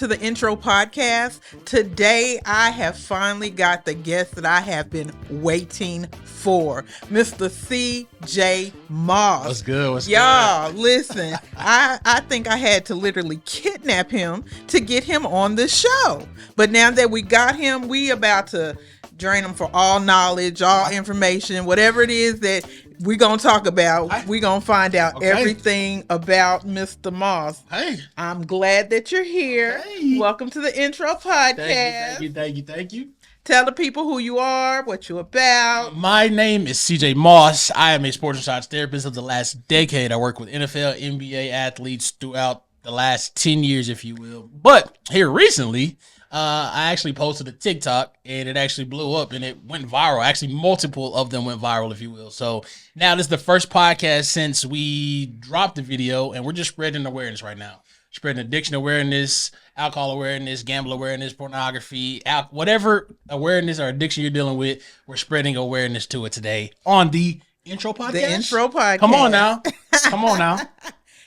to the Intro Podcast. Today, I have finally got the guest that I have been waiting for, Mr. C.J. Moss. What's good? What's Y'all, listen, I think I had to literally kidnap him to get him on the show. But now that we got him, we about to drain him for all knowledge, all information, whatever it is that we're going to talk about. We're going to find out everything about Mr. Moss. Hey. I'm glad that you're here. Hey. Welcome to the Intro Podcast. Thank you. Tell the people who you are, what you're about. My name is CJ Moss. I am a sports massage therapist of the last decade. I work with NFL, NBA athletes throughout the last 10 years, if you will. But here recently, I actually posted a TikTok and it actually blew up and it went viral. Actually, multiple of them went viral, if you will. So now this is the first podcast since we dropped the video and we're just spreading awareness right now. Spreading addiction awareness, alcohol awareness, gamble awareness, pornography, whatever awareness or addiction you're dealing with, we're spreading awareness to it today on the Intro Podcast. The Intro Podcast. Come on now. Come on now.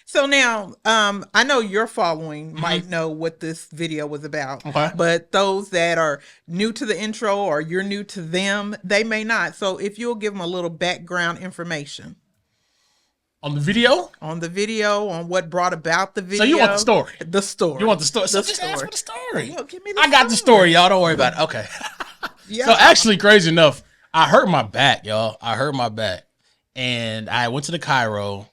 So now, I know your following might know what this video was about, but those that are new to the intro or you're new to them, they may not. So if you'll give them a little background information. On the video? On the video, on what brought about the video. So you want the story? The story. You want the story? So the just story. ask for the story. Yo, give me the I got the story, y'all. Don't worry about it. Okay. Yeah. So actually, crazy enough, I hurt my back, y'all. I hurt my back. And I went to the chiro.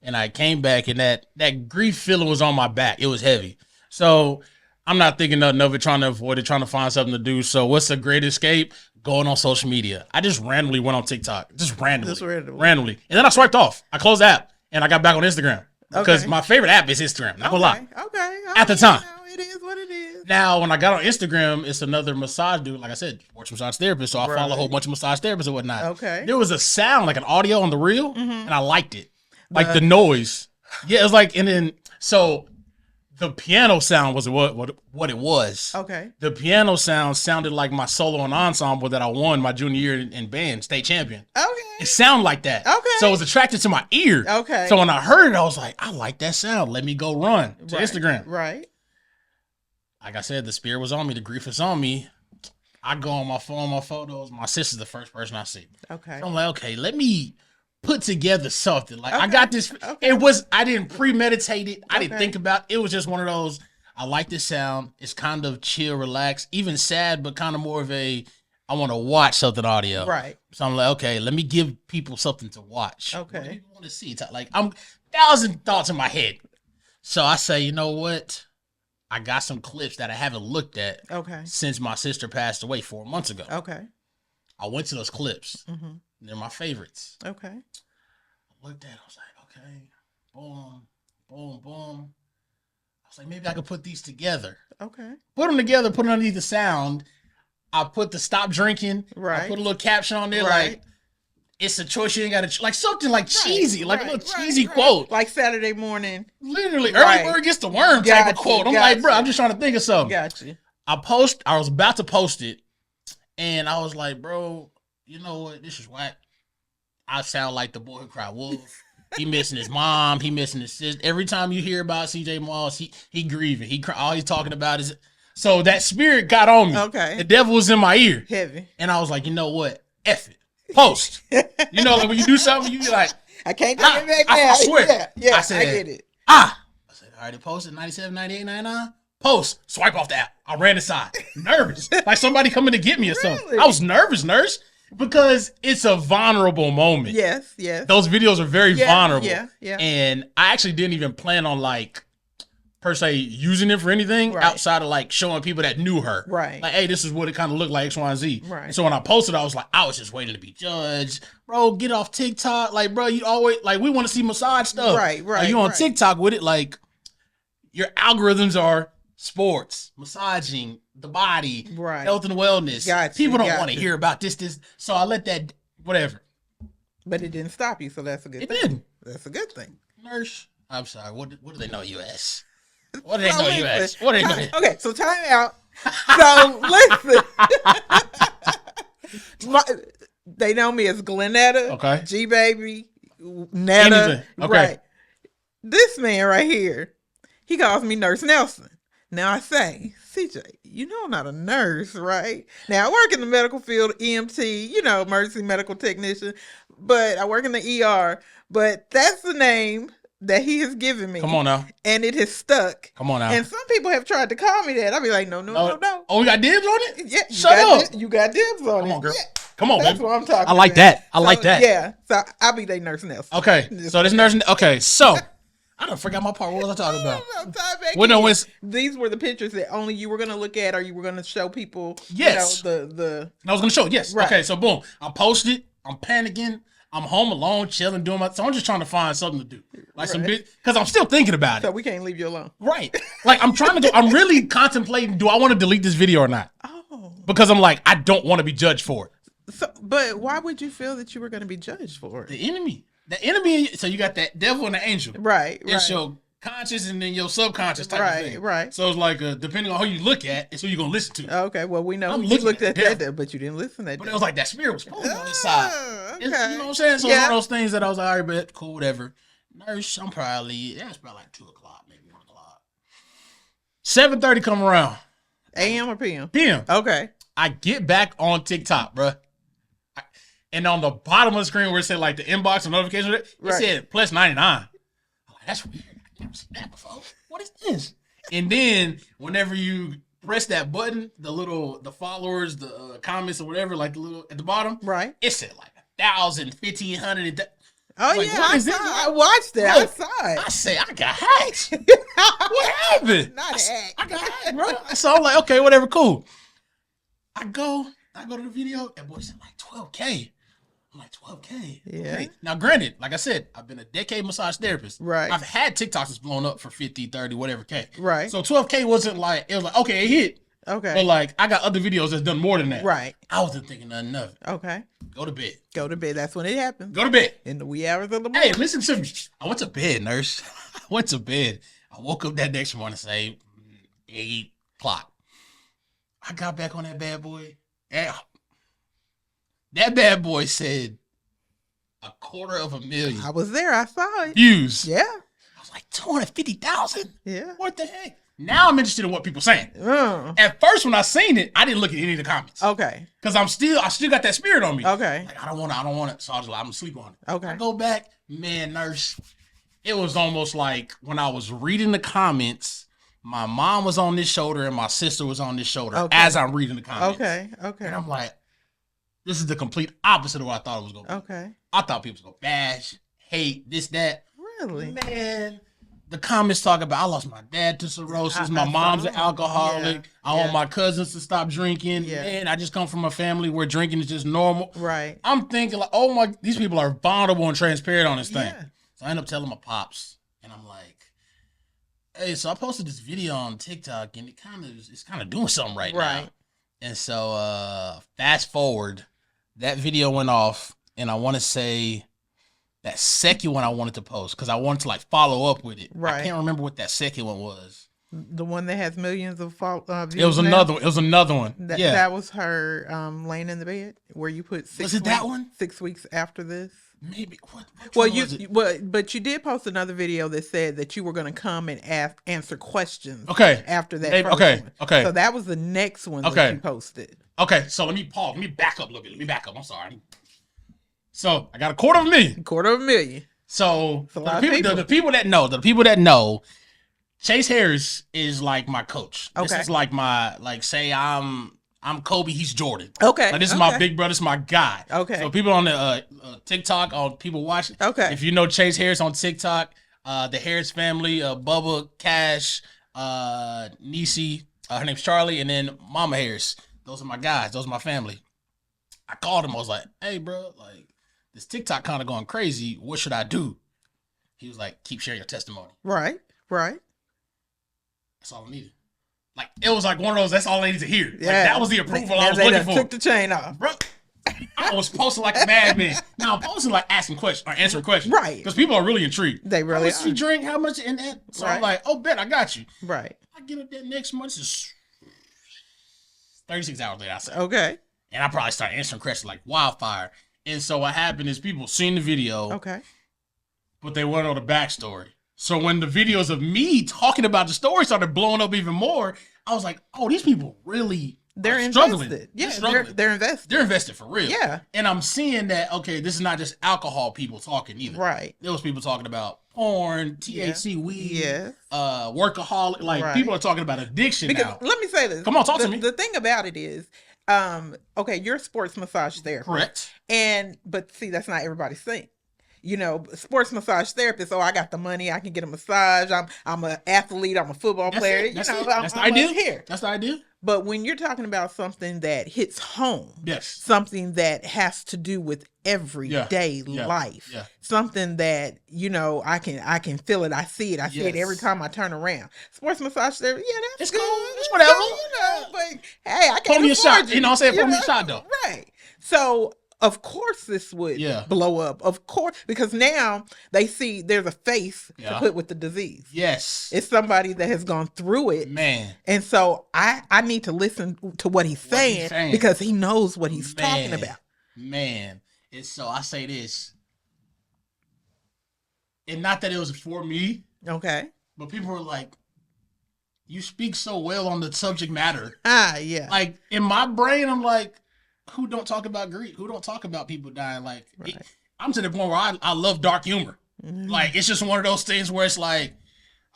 And I came back and that grief feeling was on my back. It was heavy. So I'm not thinking nothing of it, trying to avoid it, trying to find something to do. So what's a great escape? Going on social media. I just randomly went on TikTok. Just randomly. And then I swiped off. I closed the app and I got back on Instagram. Because my favorite app is Instagram. Not gonna lie. Okay. At the time. It is what it is. Now, when I got on Instagram, it's another massage dude. Like I said, sports massage therapist. So I follow a whole bunch of massage therapists and whatnot. Okay. There was a sound, like an audio on the reel, and I liked it. Like the noise. Yeah, it was like, and then, so the piano sound was what it was. Okay. The piano sound sounded like my solo and ensemble that I won my junior year in band, state champion. Okay. It sounded like that. Okay. So it was attracted to my ear. Okay. So when I heard it, I was like, I like that sound. Let me go run to Instagram. Right. Like I said, the spirit was on me. The grief was on me. I go on my phone, my photos. My sister's the first person I see. Okay. So I'm like, okay, let me put together something. Like I got this. Okay. I didn't premeditate it. I didn't think about it. It was just one of those, I like this sound. It's kind of chill, relaxed, even sad, but kind of more of a, I want to watch something audio. Right. So I'm like, okay, let me give people something to watch. Okay. What do people want to see? Like I'm 1,000 thoughts in my head. So I say, you know what? I got some clips that I haven't looked at since my sister passed away 4 months ago. Okay. I went to those clips. They're my favorites. Okay. I looked at it. I was like, okay, boom, boom, boom. I was like, maybe I could put these together. Okay. Put them together, put them underneath the sound. I put the stop drinking. Right. I put a little caption on there like, it's a choice you ain't got to, like something like cheesy, like a little cheesy quote. Like Saturday morning. Literally, early bird gets the worm type of quote. I'm like, bro, I'm just trying to think of something. Gotcha. I was about to post it, and I was like, bro, you know what? This is whack. I sound like the boy who cried wolf. He missing his mom. He missing his sister. Every time you hear about CJ Moss, he grieving. All he's talking about is. So that spirit got on me. Okay. The devil was in my ear. Heavy. And I was like, you know what? F it. Post. You know, like when you do something, you be like, I can't take it back now. I swear. Yeah, I said, I get it. I said, all right, it posted 97, 98, 99. Post. Swipe off the app. I ran aside. Nervous. Like somebody coming to get me or something. I was nervous, nurse. Because it's a vulnerable moment. Yes. Those videos are very vulnerable. Yeah. And I actually didn't even plan on like, per se, using it for anything outside of like showing people that knew her. Right. Like, hey, this is what it kind of looked like, X, Y, and Z. Right. And so when I posted, I was just waiting to be judged. Bro, get off TikTok. Like, bro, you always, like, we want to see massage stuff. Right. Like, you on TikTok with it, like, your algorithms are sports, massaging, the body, health and wellness. People don't want to hear about this. So I let that, whatever. But it didn't stop you, so that's a good thing. It didn't. That's a good thing. Nurse, I'm sorry. What do they know you as? What do they know you as? What do they know? Okay, so time out. So listen. They know me as Glennette, G Baby, Netta. Anything. Okay. Right. This man right here, he calls me Nurse Nelson. Now I say, CJ, you know I'm not a nurse, right? Now I work in the medical field, EMT, emergency medical technician, but I work in the ER. But that's the name that he has given me. Come on now. And it has stuck. Come on now. And some people have tried to call me that. I'll be like, no. Oh, you got dibs on it? Yeah. Shut up. You got dibs on it. Come on, girl. Yeah. Come on, That's baby. what I'm talking about. I like that. I like that. Yeah. So I'll be their nurse now. Okay. So this nurse. Okay. So I don't forgot my part. What was I talking about? These were the pictures that only you were going to look at, or you were going to show people. Yes. I was going to show. Yes. Right. Okay. So boom. I posted. I'm panicking. I'm home alone, chilling, doing so I'm just trying to find something to do. Like some bit, because I'm still thinking about it. So we can't leave you alone. Right. Like I'm trying to I'm really contemplating, do I want to delete this video or not? Oh. Because I'm like, I don't want to be judged for it. So, but why would you feel that you were going to be judged for it? The enemy. So you got that devil and the angel. Right. It's your conscious and then your subconscious type of thing. Right. So it's like, depending on who you look at, it's who you're going to listen to. Okay. Well, we know you looked at that, but you didn't listen to that. But it was like that spirit was pulling on this side. Okay. You know what I'm saying? So it's one of those things that I was like, all right, but cool, whatever. Nurse, it's probably like 2 o'clock, maybe 1 o'clock. 7:30 come around. AM or PM? PM. Okay. I get back on TikTok, bruh. And on the bottom of the screen where it said like the inbox and notification, it said plus 99. I'm like, that's weird. I've never seen that before. What is this? And then whenever you press that button, the followers, the comments or whatever, like the little at the bottom, right? It said like 1,000, 1,500. Oh like, yeah, I watched that. Look, I saw it. I said I got hacked. What happened? Not hacked. I got hacked, bro. So I'm like, okay, whatever, cool. I go to the video, and boy said like 12K. I'm like, 12K? Yeah. Okay. Now, granted, like I said, I've been a decade massage therapist. Right. I've had TikToks that's blown up for 50, 30, whatever K. Right. So 12K wasn't like, it was like, okay, it hit. Okay. But like, I got other videos that's done more than that. Right. I wasn't thinking nothing of it. Okay. Go to bed. Go to bed. That's when it happens. Go to bed. In the wee hours of the morning. Hey, listen to me. I went to bed, nurse. I went to bed. I woke up that next morning, say 8 o'clock. I got back on that bad boy. Yeah. That bad boy said, 250,000. I was there. I saw it. Views. Yeah. I was like, 250,000? Yeah. What the heck? Now I'm interested in what people saying. At first, when I seen it, I didn't look at any of the comments. Okay. Because I still got that spirit on me. Okay. Like, I don't want it. So I was like, I'm gonna sleep on it. Okay. I go back, man, nurse. It was almost like when I was reading the comments, my mom was on this shoulder and my sister was on this shoulder as I'm reading the comments. Okay. Okay. And I'm like, this is the complete opposite of what I thought it was going to be. Okay. I thought people was going to bash, hate, this, that. Really? Man, the comments talk about, I lost my dad to cirrhosis. My mom's an alcoholic. Yeah. I want my cousins to stop drinking. Yeah. Man, I just come from a family where drinking is just normal. Right. I'm thinking like, oh my, these people are vulnerable and transparent on this thing. Yeah. So I end up telling my pops, and I'm like, hey, so I posted this video on TikTok, and it's kind of doing something right now. And so fast forward, that video went off, and I want to say that second one I wanted to post because I wanted to like follow up with it. Right. I can't remember what that second one was. The one that has millions of views. It was another. It was another one. That was her laying in the bed where you put 6 Was it that one? 6 weeks after this. Maybe. But you did post another video that said that you were going to come and answer questions. Okay. After that. Maybe, first one. Okay. So that was the next one that you posted. Okay. So let me pause. Let me back up a little bit. I'm sorry. So I got $250,000. $250,000. So the people that know, Chase Harris is like my coach. Okay. This is like my say I'm Kobe, he's Jordan. Okay. Like, this is my big brother, this is my guy. Okay. So people on the TikTok, or people watching. Okay. If you know Chase Harris on TikTok, the Harris family, Bubba, Cash, Niecy, her name's Charlie, and then Mama Harris. Those are my guys. Those are my family. I called him. I was like, hey, bro, like, this TikTok kind of going crazy. What should I do? He was like, keep sharing your testimony. Right. That's all I needed. Like, it was like one of those, that's all I needed to hear. Yeah. Like, that was the approval I was they looking for. Took the chain off. Bro, I was posting like a madman. Now I'm posting like asking questions or answering questions. Right. Because people are really intrigued. They really How much you drink? How much in that? So I'm like, oh, bet I got you. Right. I get up that next month. This is 36 hours later, I said. Okay. And I probably started answering questions like wildfire. And so what happened is people seen the video. Okay. But they want to know the backstory. So when the videos of me talking about the story started blowing up even more, I was like, oh, these people really they're struggling. invested. Yeah, struggling. they're invested. They're invested for real. Yeah. And I'm seeing that, okay, this is not just alcohol people talking either. Right. There was people talking about porn, THC, weed, workaholic. Like, people are talking about addiction because, now. let me say this. Come on, talk to me. The thing about it is, okay, you're a sports massage therapist. Correct. But see, that's not everybody's thing. You know, sports massage therapist. Oh, I got the money. I can get a massage. I'm an athlete. I'm a football player. That's the idea. Here. That's the idea. But when you're talking about something that hits home, yes, something that has to do with everyday life, something that, you know, I can feel it. I see it. I see it every time I turn around. Sports massage therapy. Yeah, that's it's cool. Cool. It's whatever. Cool, you know, but hey, I can't pull me a shot. you. You know what I'm saying? Pull me a shot though. Right. So of course this would blow up. Of course, because now they see there's a face to put with the disease. Yes. It's somebody that has gone through it. Man. And so I need to listen to what he's saying because he knows what he's talking about. Man. And so I say this. And not that it was for me. Okay. But people were like, you speak so well on the subject matter. Yeah. Like in my brain, I'm like, who don't talk about grief? Who don't talk about people dying? Like, I'm to the point where I love dark humor. Mm-hmm. Like, it's just one of those things where it's like,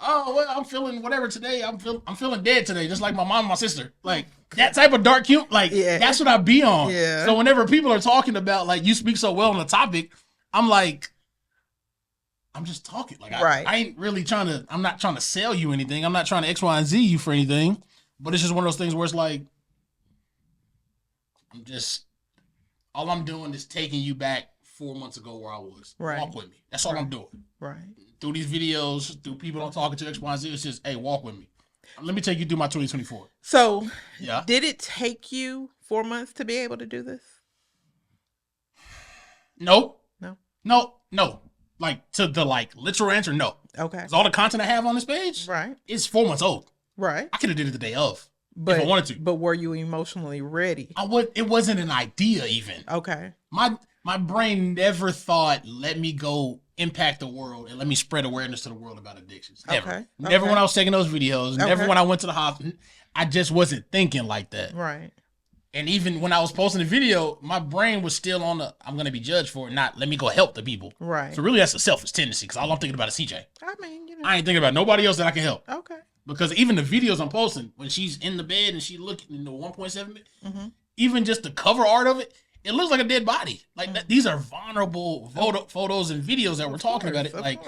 oh, well, I'm feeling whatever today. I'm feeling dead today, just like my mom and my sister. Like, that type of dark humor, like, that's what I be on. Yeah. So whenever people are talking about, like, you speak so well on the topic, I'm like, I'm just talking. Like, I ain't really I'm not trying to sell you anything. I'm not trying to X, Y, and Z you for anything. But it's just one of those things where it's like, all I'm doing is taking you back 4 months ago where I was. Right. Walk with me. That's all I'm doing. Right. Through these videos, through people I'm talking to, X, Y, and Z, it's just, hey, walk with me. Let me take you through my 2024. So, did it take you 4 months to be able to do this? No. No. Like, to the, literal answer, no. Okay. Because all the content I have on this page is 4 months old. Right. I could have did it the day of. If I wanted to. But were you emotionally ready? It wasn't an idea even. Okay. My brain never thought, let me go impact the world and let me spread awareness to the world about addictions. Never. Okay. Never when I was taking those videos. Never when I went to the hospital. I just wasn't thinking like that. Right. And even when I was posting the video, my brain was still on I'm going to be judged for it, not let me go help the people. Right. So really that's a selfish tendency because all I'm thinking about is CJ. I mean, you know. I ain't thinking about nobody else that I can help. Okay. Because even the videos I'm posting, when she's in the bed and she looking in the 1.7 minute, even just the cover art of it, it looks like a dead body. Like these are vulnerable photos and videos that we're talking about. It like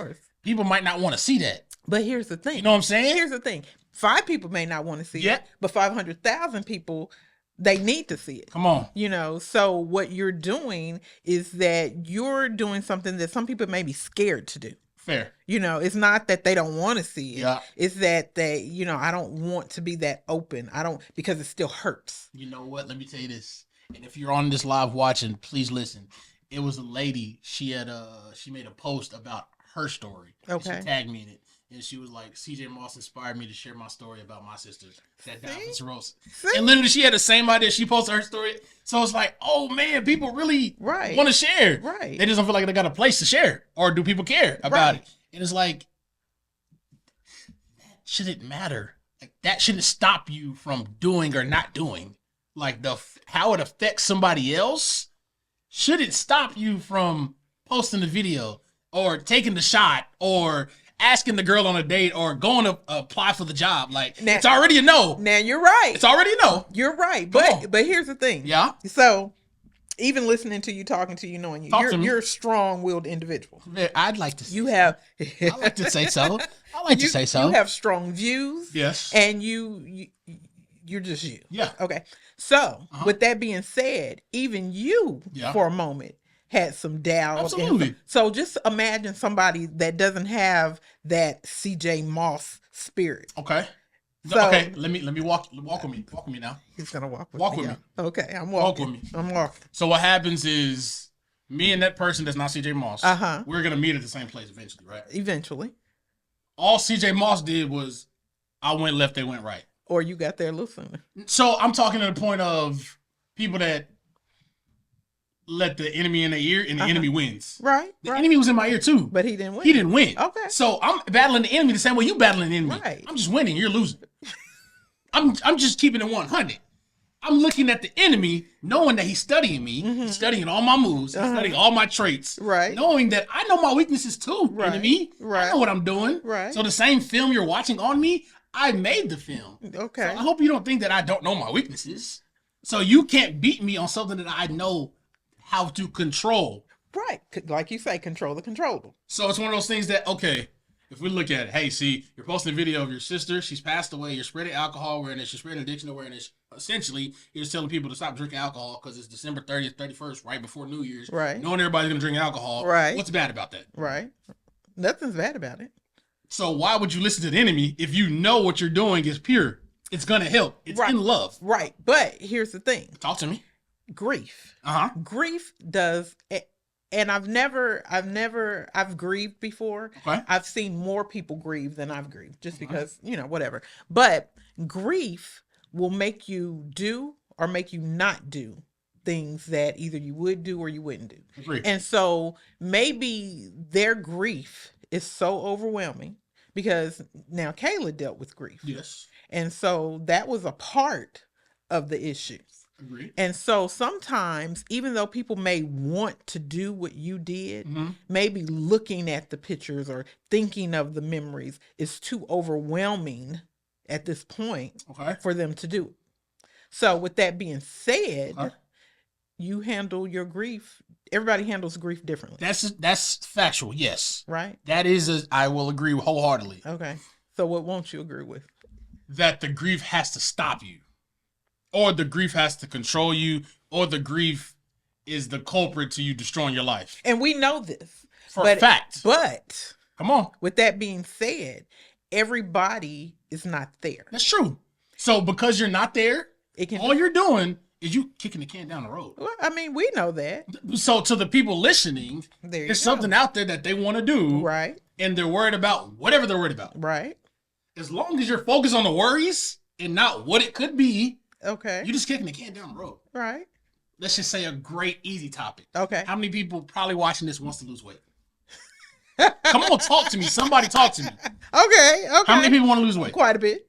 people might not want to see that. But here's the thing. You know what I'm saying? Here's the thing. 5 people may not want to see it, but 500,000 people, they need to see it. Come on. You know, so what you're doing is that you're doing something that some people may be scared to do. Fair. You know, it's not that they don't want to see it. Yeah. It's that they, you know, I don't want to be that open. Because it still hurts. You know what? Let me tell you this. And if you're on this live watching, please listen. It was a lady. She made a post about her story. Okay. She tagged me in it. And she was like, CJ Moss inspired me to share my story about my sister that died from cirrhosis. And literally, she had the same idea. She posted her story. So it's like, oh, man, people really want to share. Right. They just don't feel like they got a place to share. Or do people care about it? And it's like, that shouldn't matter. Like, that shouldn't stop you from doing or not doing. Like, how it affects somebody else shouldn't stop you from posting the video or taking the shot or asking the girl on a date or going to apply for the job. Like, now, it's already a no. Now, you're right. It's already a no. You're right. But here's the thing. Yeah. So, even listening to you, talking to you, knowing you, you're a strong-willed individual. I'd like to say I like to say so. I like to say so. You have strong views. Yes. And you're just you. Yeah. Okay. So, with that being said, even you, for a moment, had some doubt. Absolutely. So just imagine somebody that doesn't have that CJ Moss spirit. Okay. So, okay. Let me walk with me. Walk with me now. He's gonna walk with me. Me. Okay, I'm walking. Walk with me. I'm walking. So what happens is me and that person that's not CJ Moss. We're gonna meet at the same place eventually, right? Eventually. All CJ Moss did was I went left, they went right. Or you got there a little sooner. So I'm talking to the point of people that let the enemy in their ear, and the enemy wins. Right. The enemy was in my ear too, but he didn't win. He didn't win. Okay. So I'm battling the enemy the same way you battling the enemy. Right. I'm just winning. You're losing. I'm just keeping it 100. I'm looking at the enemy, knowing that he's studying me, he's studying all my moves, he's studying all my traits, right? Knowing that I know my weaknesses too, right. enemy. Right. I know what I'm doing. Right. So the same film you're watching on me, I made the film. Okay. So I hope you don't think that I don't know my weaknesses. So you can't beat me on something that I know how to control. Right. Like you say, control the controllable. So it's one of those things that, okay, if we look at it, hey, see, you're posting a video of your sister, she's passed away, you're spreading alcohol awareness, you're spreading addiction awareness. Essentially, you're just telling people to stop drinking alcohol because it's December 30th, 31st, right before New Year's. Right. Knowing everybody's going to drink alcohol. Right. What's bad about that? Right. Nothing's bad about it. So why would you listen to the enemy if you know what you're doing is pure? It's going to help. It's in love. Right. But here's the thing. Talk to me. Grief. Uh-huh. Grief does... And I've grieved before. Okay. I've seen more people grieve than I've grieved just because, whatever. But grief will make you do or make you not do things that either you would do or you wouldn't do. Agreed. And so maybe their grief is so overwhelming because now Kayla dealt with grief. Yes. And so that was a part of the issues. Agreed. And so sometimes, even though people may want to do what you did, maybe looking at the pictures or thinking of the memories is too overwhelming at this point for them to do it. So with that being said, you handle your grief. Everybody handles grief differently. That's factual, yes. Right? That is, I will agree wholeheartedly. Okay. So what won't you agree with? That the grief has to stop you. Or the grief has to control you, or the grief is the culprit to you destroying your life. And we know this. For a fact. But, come on. With that being said, everybody is not there. That's true. So because you're not there, all you're doing is you kicking the can down the road. Well, I mean, we know that. So to the people listening, there's something out there that they want to do. Right. And they're worried about whatever they're worried about. Right. As long as you're focused on the worries and not what it could be, okay, you're just kicking the can down the road. Right. Let's just say a great, easy topic. Okay. How many people probably watching this wants to lose weight? Come on, talk to me. Somebody talk to me. Okay. How many people want to lose weight? Quite a bit.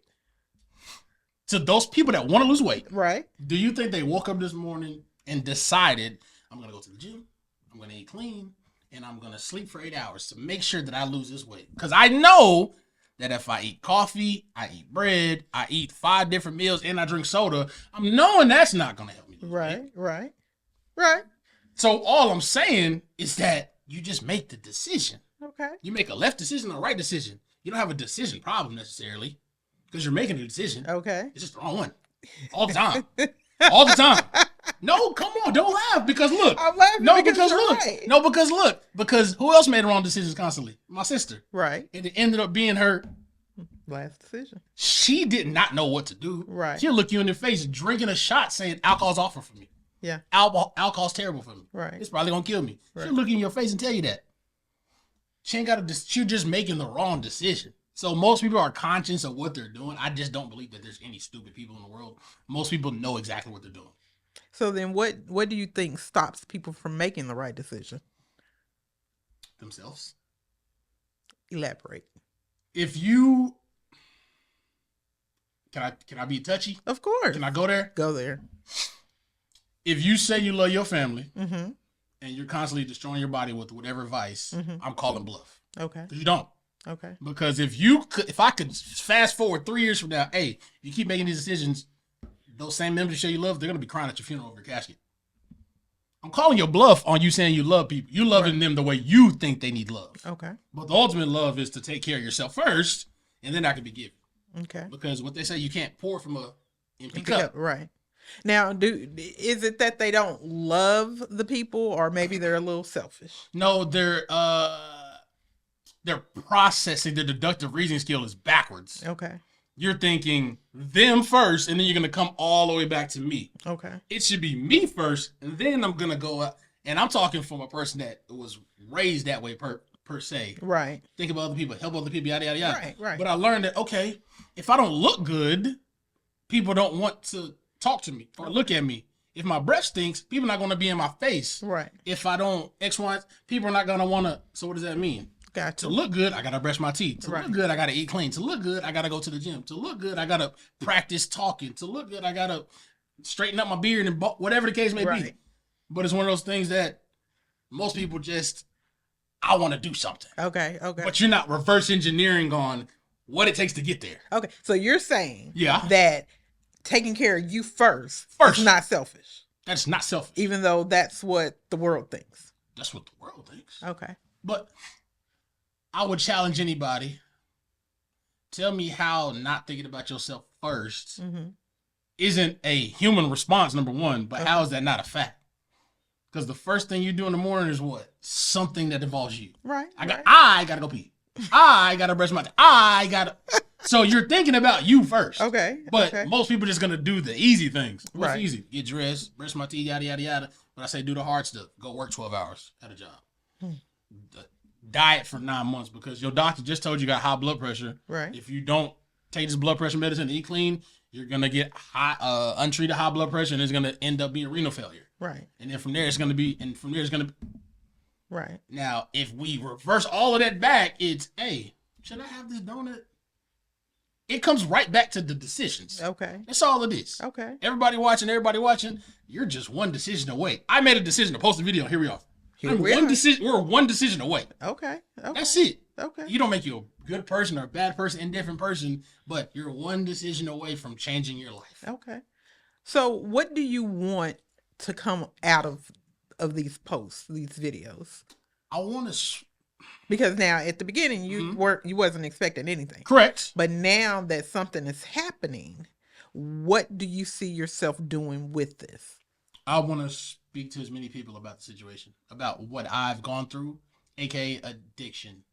To those people that want to lose weight, right? Do you think they woke up this morning and decided, I'm going to go to the gym, I'm going to eat clean, and I'm going to sleep for 8 hours to make sure that I lose this weight? Because I know that if I eat coffee, I eat bread, I eat 5 different meals, and I drink soda, I'm knowing that's not going to help me. Right. So all I'm saying is that you just make the decision. Okay. You make a left decision or a right decision. You don't have a decision problem necessarily because you're making a decision. Okay. It's just the wrong one. All the time. All the time. No, come on. Don't laugh because look. I'm laughing because look. right. No, because look. Because who else made the wrong decisions constantly? My sister. Right. And it ended up being her last decision. She did not know what to do. Right. She'll look you in the face drinking a shot saying alcohol's awful for me. Yeah. Alcohol's terrible for me. Right. It's probably going to kill me. Right. She'll look you in your face and tell you that. She's just making the wrong decision. So most people are conscious of what they're doing. I just don't believe that there's any stupid people in the world. Most people know exactly what they're doing. So then what do you think stops people from making the right decision? Themselves. Elaborate. If you can I be touchy? Of course. Can I go there? Go there. If you say you love your family and you're constantly destroying your body with whatever vice, I'm calling bluff. Okay. You don't. Okay. Because if I could fast forward 3 years from now, hey, you keep making these decisions, those same members you say you love, they're gonna be crying at your funeral over your casket. I'm calling your bluff on you saying you love people. You loving them the way you think they need love. Okay. But the ultimate love is to take care of yourself first, and then I can be given. Okay. Because what they say, you can't pour from a empty cup. Right. Now, is it that they don't love the people, or maybe they're a little selfish? No, they're processing, their deductive reasoning skill is backwards. Okay. You're thinking them first, and then you're going to come all the way back to me. Okay. It should be me first, and then I'm going to go up. And I'm talking from a person that was raised that way per se. Right. Think about other people, help other people, yada, yada, yada. Right. But I learned that, okay, if I don't look good, people don't want to talk to me or look at me. If my breath stinks, people are not going to be in my face. Right. If I don't X, Y, people are not going to want to. So what does that mean? Gotcha. To look good, I got to brush my teeth. To Right. look good, I got to eat clean. To look good, I got to go to the gym. To look good, I got to practice talking. To look good, I got to straighten up my beard and whatever the case may be. Right. But it's one of those things that most people just, I want to do something. Okay. But you're not reverse engineering on what it takes to get there. Okay. So you're saying Yeah. that taking care of you first is not selfish. That's not selfish. Even though that's what the world thinks. That's what the world thinks. Okay. But I would challenge anybody. Tell me how not thinking about yourself first isn't a human response, number one, but how is that not a fact? Because the first thing you do in the morning is what? Something that involves you. Right. I gotta go pee. I gotta brush my teeth. So you're thinking about you first. Okay. But most people are just gonna do the easy things. What's Right. easy? Get dressed, brush my teeth, yada yada yada. But I say do the hard stuff. Go work 12 hours at a job. Diet for 9 months because your doctor just told you got high blood pressure. Right. If you don't take this blood pressure medicine and eat clean, you're gonna get untreated high blood pressure, and it's gonna end up being renal failure. Right. And then from there it's gonna be, Right. Now if we reverse all of that back, it's hey, should I have this donut? It comes right back to the decisions. Okay. That's all it is. Okay. Everybody watching, you're just one decision away. I made a decision to post a video. Here we are. We're one decision away. Okay. That's it. Okay. You don't make you a good person or a bad person, indifferent person, but you're one decision away from changing your life. Okay. So what do you want to come out of these posts, these videos? I want to... Because now at the beginning you wasn't expecting anything. Correct. But now that something is happening, what do you see yourself doing with this? I want to speak to as many people about the situation, about what I've gone through, aka addiction.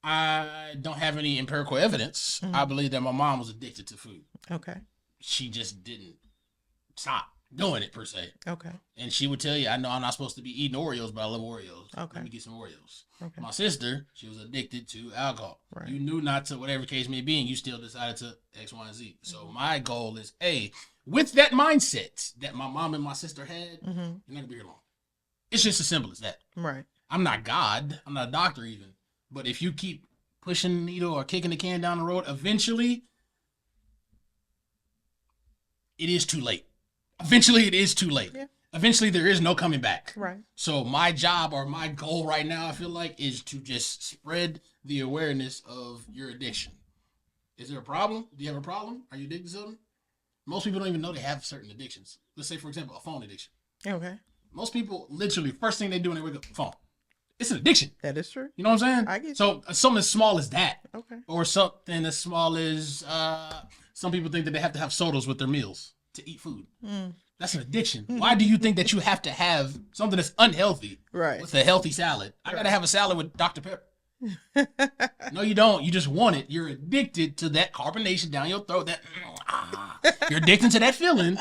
I don't have any empirical evidence. I believe that my mom was addicted to food. Okay. She just didn't stop doing it per se. Okay. And she would tell you, I know I'm not supposed to be eating Oreos, but I love Oreos. Okay. Let me get some Oreos. Okay. My sister, she was addicted to alcohol. Right. You knew not to, whatever case may be, and you still decided to X, Y, and Z. So my goal is, with that mindset that my mom and my sister had, you're not going to be here long. It's just as simple as that. Right. I'm not God. I'm not a doctor even. But if you keep pushing the needle or kicking the can down the road, eventually, it is too late. Eventually, it is too late. Yeah. Eventually, there is no coming back. Right. So my job or my goal right now, I feel like, is to just spread the awareness of your addiction. Is there a problem? Do you have a problem? Are you addicted to something? Most people don't even know they have certain addictions. Let's say, for example, a phone addiction. Okay. Most people, literally, first thing they do when they wake up, phone. It's an addiction. That is true. You know what I'm saying? I get you. So something as small as that. Okay. Or something as small as some people think that they have to have sodas with their meals to eat food. That's an addiction. Why do you think that you have to have something that's unhealthy with a healthy salad? I got to have a salad with Dr. Pepper. No, you don't. You just want it. You're addicted to that carbonation down your throat. You're addicted to that feeling.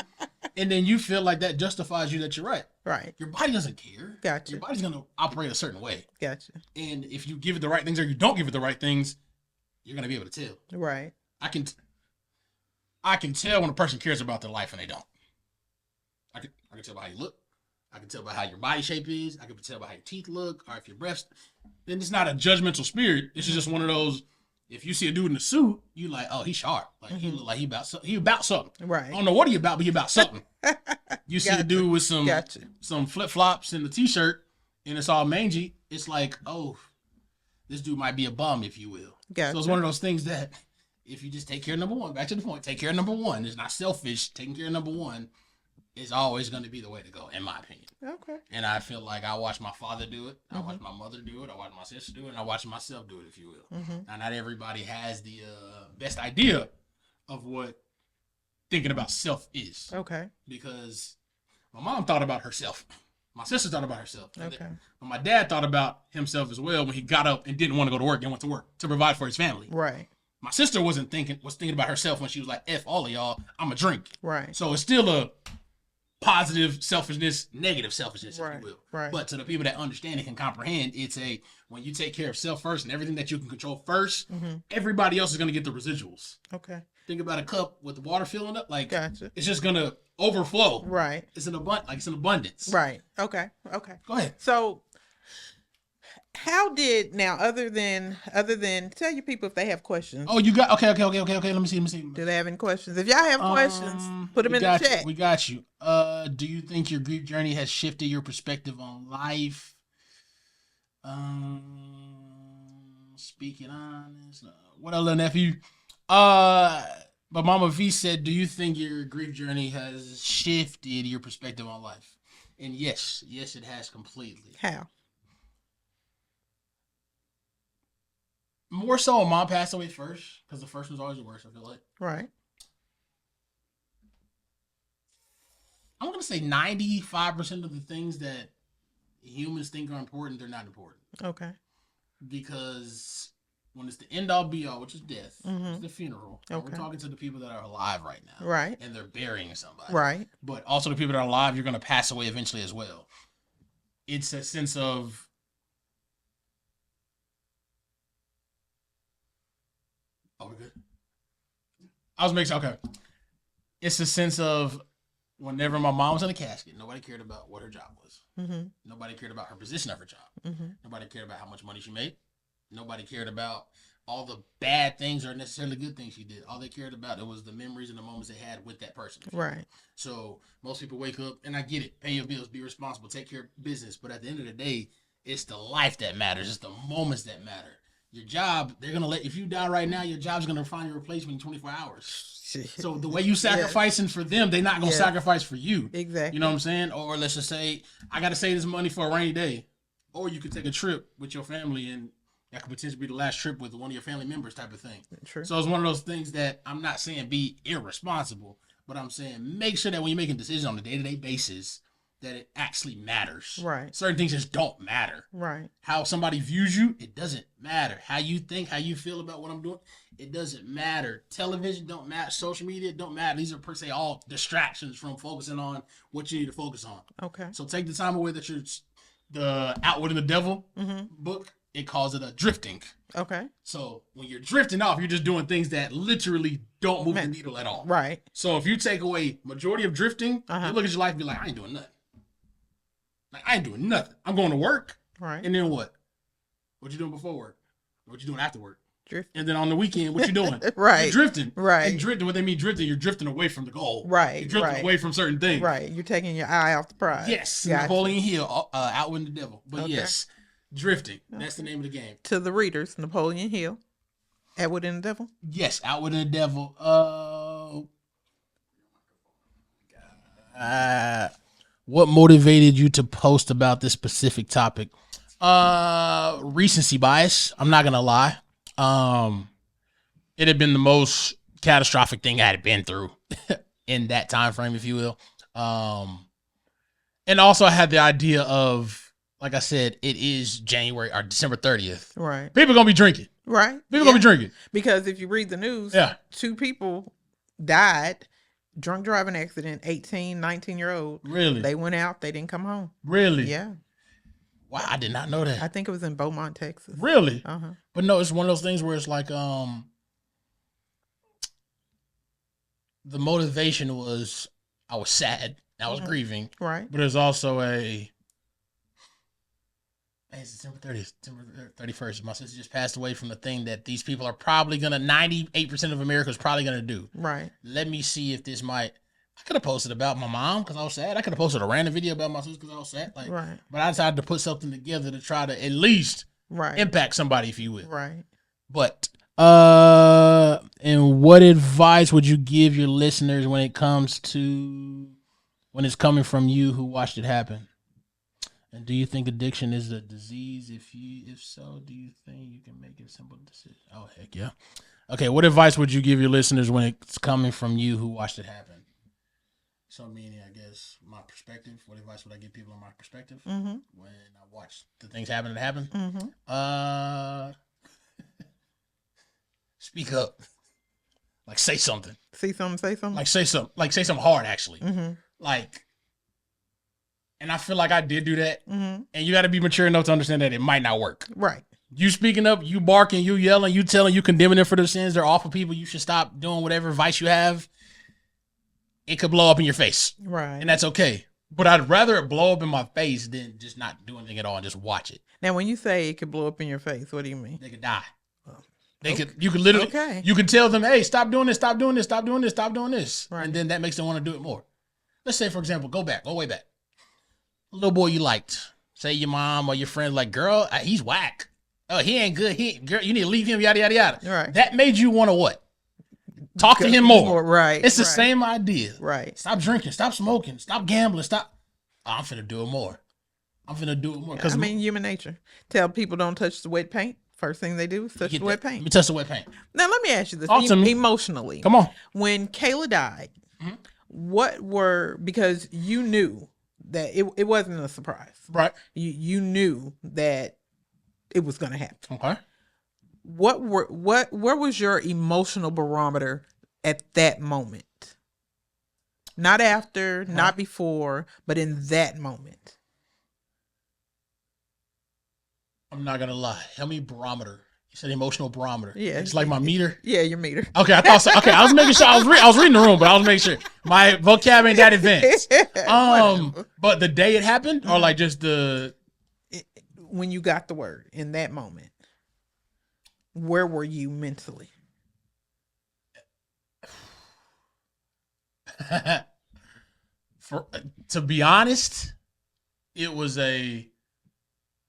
And then you feel like that justifies you that you're right. Right. Your body doesn't care. Gotcha. Your body's going to operate a certain way. Gotcha. And if you give it the right things or you don't give it the right things, you're going to be able to tell. Right. I can tell when a person cares about their life and they don't. I can tell by how you look. I can tell by how your body shape is. I can tell by how your teeth look, or if your breath. Then it's not a judgmental spirit. It's just one of those. If you see a dude in a suit, you like, oh, he's sharp. Like he look like he about something. Right. I don't know what he about, but he about something. You see a dude with some flip flops and a t-shirt, and it's all mangy. It's like, oh, this dude might be a bum, if you will. Gotcha. So it's one of those things that if you just take care of number one, back to the point, take care of number one. It's not selfish. Taking care of number one is always going to be the way to go, in my opinion. Okay. And I feel like I watched my father do it. I watched my mother do it. I watched my sister do it. And I watched myself do it, if you will. Now, not everybody has the best idea of what thinking about self is. Okay. Because my mom thought about herself. My sister thought about herself. Okay. But my dad thought about himself as well when he got up and didn't want to go to work and went to work to provide for his family. Right. My sister was thinking about herself when she was like, F all of y'all, I'm a drink. Right. So it's still a positive selfishness, negative selfishness, if you will. Right. But to the people that understand and can comprehend, it's when you take care of self first and everything that you can control first, everybody else is going to get the residuals. Okay. think about a cup with water filling up. Like, Gotcha. it's just gonna overflow. Right. It's an abundance. Right. Okay. Go ahead. So, how did now other than tell your people if they have questions? Oh, you got okay. Let me see. Do they have any questions? If y'all have questions, put them in the chat. We got you. Do you think your grief journey has shifted your perspective on life? Speaking honest, what up, little nephew? But Mama V said, do you think your grief journey has shifted your perspective on life? And yes, it has completely. How? More so, Mom passed away first, because the first one's always the worst, I feel like. Right. I'm going to say 95% of the things that humans think are important, they're not important. Okay. Because when it's the end all be all, which is death, it's the funeral. Okay. We're talking to the people that are alive right now. Right. And they're burying somebody. Right. But also the people that are alive, you're going to pass away eventually as well. It's a sense of... Oh, we're good? I was making... Okay. It's a sense of... Whenever my mom was in a casket, nobody cared about what her job was. Mm-hmm. Nobody cared about her position of her job. Mm-hmm. Nobody cared about how much money she made. Nobody cared about all the bad things or necessarily good things she did. All they cared about it was the memories and the moments they had with that person. Right. So most people wake up, and I get it, pay your bills, be responsible, take care of business. But at the end of the day, it's the life that matters. It's the moments that matter. Your job, they're going to if you die right now, your job's going to find your replacement in 24 hours. So the way you sacrificing for them, they're not going to sacrifice for you. Exactly. You know what I'm saying? Or let's just say, I got to save this money for a rainy day. Or you could take a trip with your family, and that could potentially be the last trip with one of your family members type of thing. True. So it's one of those things that I'm not saying be irresponsible, but I'm saying make sure that when you're making decisions on a day-to-day basis, that it actually matters. Right. Certain things just don't matter. Right. How somebody views you, it doesn't matter. How you think, how you feel about what I'm doing, it doesn't matter. Television don't matter. Social media don't matter. These are per se all distractions from focusing on what you need to focus on. Okay. So take the time away that you're the Outwitting the Devil book. It calls it a drifting. Okay. So when you're drifting off, you're just doing things that literally don't move the needle at all. Right. So if you take away majority of drifting, you look at your life and be like, I ain't doing nothing. Like, I ain't doing nothing. I'm going to work. Right. And then what? What you doing before work? What you doing after work? Drifting. And then on the weekend, what you doing? Right. You're drifting. Right. And drifting, what they mean drifting, you're drifting away from the goal. Right. You're drifting away from certain things. Right. You're taking your eye off the prize. Yes. Gotcha. Napoleon Hill, Outwitting the Devil. But yes, drifting. That's the name of the game. To the readers, Napoleon Hill, Outwitting the Devil. Yes, Outwitting the Devil. What motivated you to post about this specific topic? Recency bias. I'm not gonna lie. It had been the most catastrophic thing I had been through in that time frame, if you will. And also I had the idea of, like I said, it is January or December 30th. Right. People gonna be drinking. Right. People gonna be drinking. Because if you read the news, 2 people died. Drunk driving accident, 18, 19-year-old. Really? They went out. They didn't come home. Really? Yeah. Wow, I did not know that. I think it was in Beaumont, Texas. Really? Uh-huh. But no, it's one of those things where it's like, the motivation was, I was sad. I was grieving. Right. But there's also it's December 30th, December 31st. My sister just passed away from the thing that these people are probably going to, 98% of America is probably going to do. Right. Let me see if this might, I could have posted about my mom because I was sad. I could have posted a random video about my sister because I was sad. Like, right. But I decided to put something together to try to at least impact somebody, if you will. Right. But, and what advice would you give your listeners when it's coming from you who watched it happen? And do you think addiction is a disease? If so, do you think you can make a simple decision? Oh, heck yeah. Okay, what advice would you give your listeners when it's coming from you who watched it happen? So meaning, I guess, my perspective. What advice would I give people on my perspective when I watch the things happen that happen? Speak up. Like, say something. See something, say something? Like, say something. Like, say something hard, actually. Like, and I feel like I did do that. And you got to be mature enough to understand that it might not work. Right. You speaking up, you barking, you yelling, you telling, you condemning them for their sins. They're awful people. You should stop doing whatever vice you have. It could blow up in your face. Right. And that's okay. But I'd rather it blow up in my face than just not do anything at all and just watch it. Now, when you say it could blow up in your face, what do you mean? They could die. Okay. You could literally, you can tell them, hey, stop doing this, stop doing this, stop doing this, stop doing this. Right. And then that makes them want to do it more. Let's say, for example, go way back. A little boy you liked. Say your mom or your friend like, girl, he's whack. Oh, he ain't good. Girl, you need to leave him, yada, yada, yada. Right. That made you want to what? Talk to him more. Right. It's the same idea. Right. Stop drinking. Stop smoking. Stop gambling. Stop. Oh, I'm finna do it more. I mean, human nature. Tell people don't touch the wet paint. First thing they do is touch the wet paint. Let me touch the wet paint. Now, let me ask you this. Emotionally. Come on. When Kayla died, because you knew that it wasn't a surprise. Right. You knew that it was going to happen. Okay. Where was your emotional barometer at that moment? Not after, not before, but in that moment. I'm not gonna lie. Help me barometer. You said emotional barometer. Yeah. It's like my meter. Yeah, your meter. Okay, I thought so. Okay, I was making sure. I was reading the room, but I was making sure my vocab ain't that advanced. But the day it happened, or like just when you got the word in that moment, where were you mentally? To be honest, it was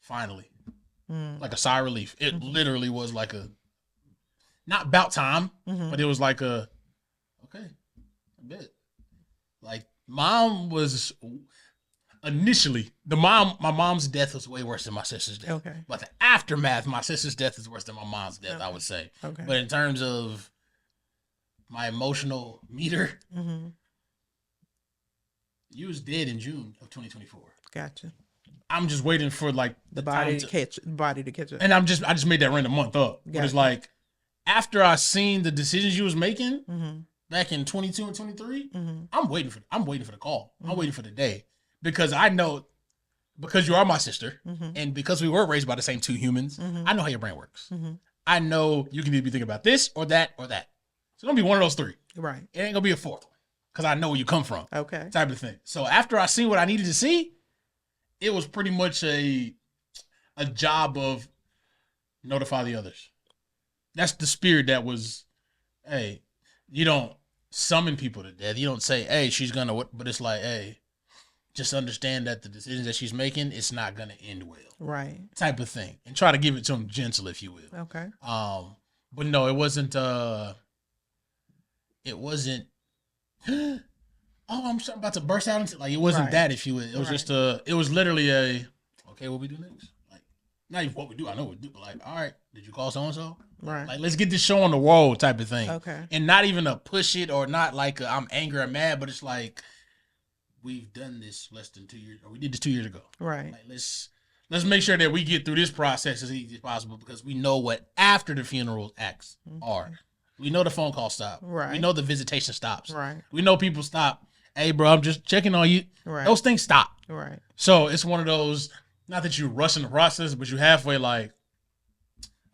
finally like a sigh of relief. It literally was like not about time, but it was like okay, a bit. Like mom was initially my mom's death was way worse than my sister's death. Okay, but the aftermath, my sister's death is worse than my mom's death. Okay. I would say. Okay, but in terms of my emotional meter. You was dead in June of 2024. Gotcha. I'm just waiting for like the body to catch up. And I just made that random month up. Gotcha. But it's like after I seen the decisions you was making back in 22 and 23, I'm waiting for the call. I'm waiting for the day because I know because you are my sister and because we were raised by the same two humans, I know how your brain works. I know you can either be thinking about this or that or that. So it's gonna be one of those three. Right. It ain't gonna be a fourth one. Because I know where you come from. Okay. Type of thing. So after I seen what I needed to see, it was pretty much a job of notify the others. That's the spirit that was, hey, you don't summon people to death. You don't say, hey, she's going to, but it's like, hey, just understand that the decisions that she's making, it's not going to end well. Right. Type of thing. And try to give it to them gentle, if you will. Okay. But no, it wasn't, oh, I'm about to burst out into it wasn't that, if you will. It was just it was literally okay, what we do next? Like, not even what we do, I know what we do, but like, all right, did you call so-and-so? Right. Like, let's get this show on the road type of thing. Okay. And not even a push it or not like I'm angry or mad, but it's like, we've done this less than 2 years, or we did this 2 years ago. Right. Like, let's make sure that we get through this process as easy as possible because we know what after the funeral acts are. We know the phone call stop. Right. We know the visitation stops. Right. We know people stop. Hey, bro, I'm just checking on you. Right. Those things stop. Right. So it's one of those, not that you're rushing the process, but you're halfway like,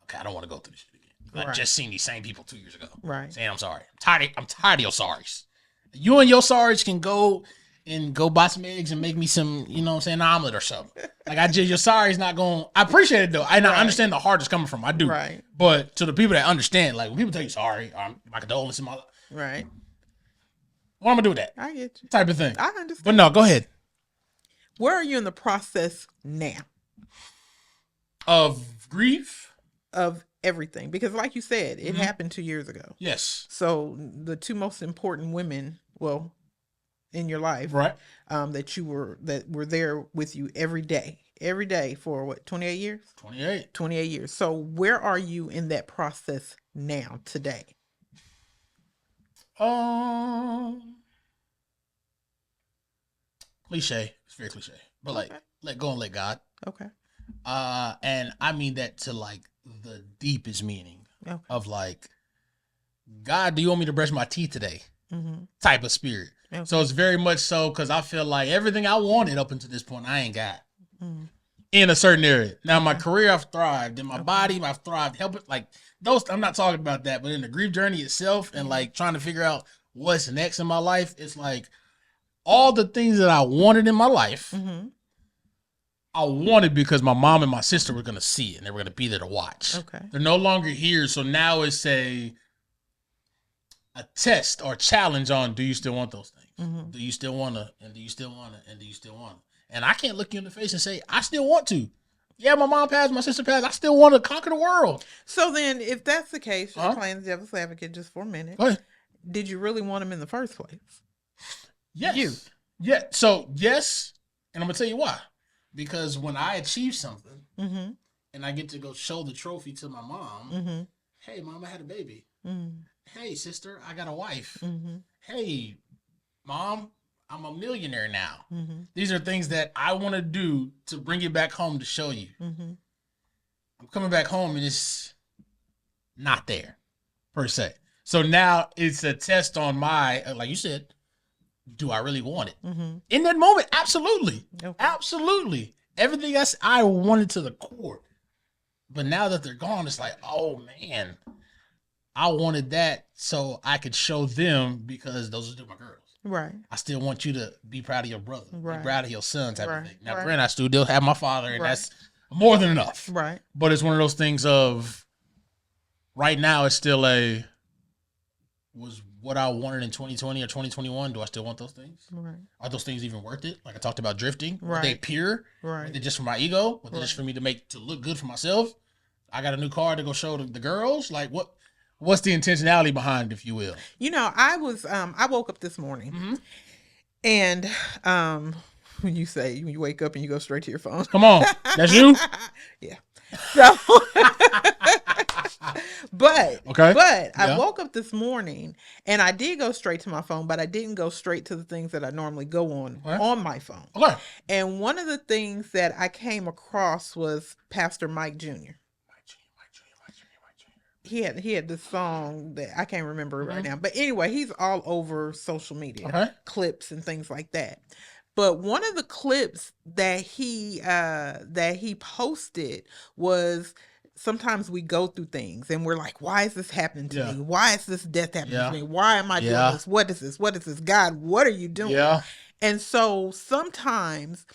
okay, I don't want to go through this shit again. I just seen these same people 2 years ago. Right. Saying I'm sorry. I'm tired of your sorries. You and your sorries can go buy some eggs and make me some, you know what I'm saying, omelet or something. Like your sorry's not going, I appreciate it though. I understand the heart is coming from. I do. Right. But to the people that understand, like when people tell you sorry, my condolences in my life. Right. What am I gonna do with that? I get you. Type of thing. I understand. But no, go ahead. Where are you in the process now? Of grief? Of everything. Because like you said, it happened 2 years ago. Yes. So the two most important women, in your life, right? That were there with you every day for what, 28 years? 28 years. So where are you in that process now, today? Cliche. It's very cliche, but like, let go and let God. Okay. And I mean that to like the deepest meaning of like, God, do you want me to brush my teeth today? Type of spirit. Okay. So it's very much so because I feel like everything I wanted up until this point, I ain't got. in a certain area. Now, my career, I've thrived. In my body, I've thrived. Helping, like, those, I'm not talking about that, but in the grief journey itself and, like, trying to figure out what's next in my life, it's like all the things that I wanted in my life, I wanted because my mom and my sister were going to see it and they were going to be there to watch. Okay. They're no longer here, so now it's a test or challenge on, do you still want those things? Do you still want to, and do you still want to, and do you still want to? And I can't look you in the face and say, I still want to. Yeah, my mom passed, my sister passed. I still want to conquer the world. So then, if that's the case, just playing the devil's advocate just for a minute, Go ahead. did you really want him in the first place? Yes. You. Yeah. So, yes. And I'm going to tell you why. Because when I achieve something and I get to go show the trophy to my mom, hey, mom, I had a baby. Hey, sister, I got a wife. Hey, mom, I'm a millionaire now. These are things that I want to do to bring it back home to show you. I'm coming back home and it's not there, per se. So now it's a test on my, like you said, do I really want it? In that moment, absolutely. Okay. Absolutely. Everything else I wanted to the core. But now that they're gone, it's like, oh, man, I wanted that so I could show them because those are still my girls. Right. I still want you to be proud of your brother, be proud of your son type of thing. Now, granted, I still have my father, and that's more than enough. Right. But it's one of those things of right now it's still was what I wanted in 2020 or 2021. Do I still want those things? Right. Are those things even worth it? Like I talked about drifting. Right. Were they pure? Right. Were they just for my ego? Were they just for me to look good for myself? I got a new car to go show the girls. Like what's the intentionality behind it, if you will? You know, I woke up this morning and when you say you wake up and you go straight to your phone. Come on. That's you? Yeah. So But I woke up this morning and I did go straight to my phone, but I didn't go straight to the things that I normally go on my phone. Okay. And one of the things that I came across was Pastor Mike Jr. He had this song that I can't remember right now. But anyway, he's all over social media, clips and things like that. But one of the clips that he posted was, sometimes we go through things and we're like, why is this happening to me? Why is this death happening to me? Why am I doing this? What is this? What is this? God, what are you doing? Yeah. And so sometimes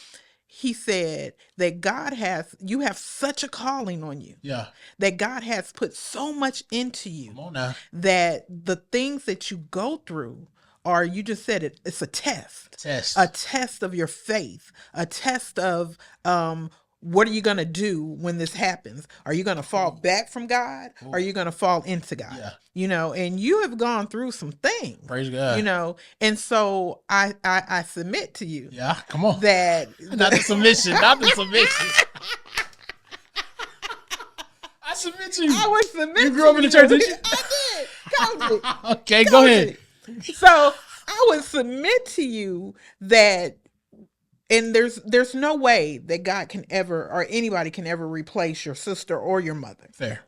he said that you have such a calling on you. Yeah. That God has put so much into you. Come on now. That the things that you go through are, you just said it, it's a test. A test of your faith. A test of what are you going to do when this happens? Are you going to fall back from God? Or are you going to fall into God? Yeah. You know, and you have gone through some things. Praise God. You know, and so I submit to you. Yeah, come on. That not the submission, not the submission. I submit to you. I would submit to you. You grew up in the church, didn't you? I did. Totally. Okay, go ahead. So I would submit to you that, and there's no way that God can ever, or anybody can ever, replace your sister or your mother. Fair.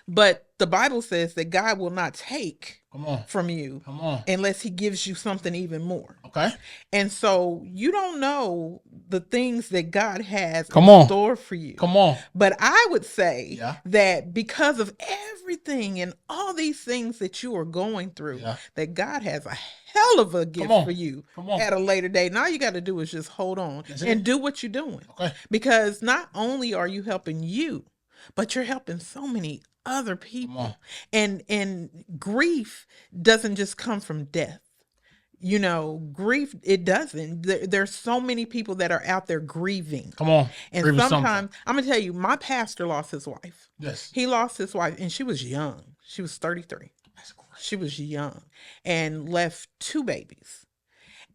But the Bible says that God will not take from you unless he gives you something even more. Okay. And so you don't know the things that God has in store for you. Come on. But I would say that because of everything and all these things that you are going through, that God has a hell of a gift for you at a later date. All you got to do is just hold on and do what you're doing. Okay. Because not only are you helping you, but you're helping so many other people. And grief doesn't just come from death. You know, grief, it doesn't. There's so many people that are out there grieving. Come on. And sometimes, I'm going to tell you, my pastor lost his wife. Yes. He lost his wife, and she was young. She was 33. That's great. She was young and left 2 babies.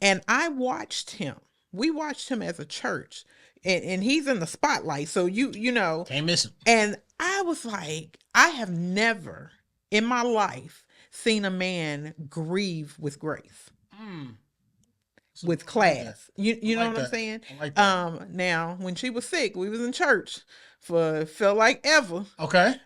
And I watched him. We watched him as a church. And he's in the spotlight. So, you know. Can't miss him. And I was like, I have never in my life seen a man grieve with grace. With class. You know what I'm saying? Like that. Now, when she was sick, we was in church for felt like ever. Okay.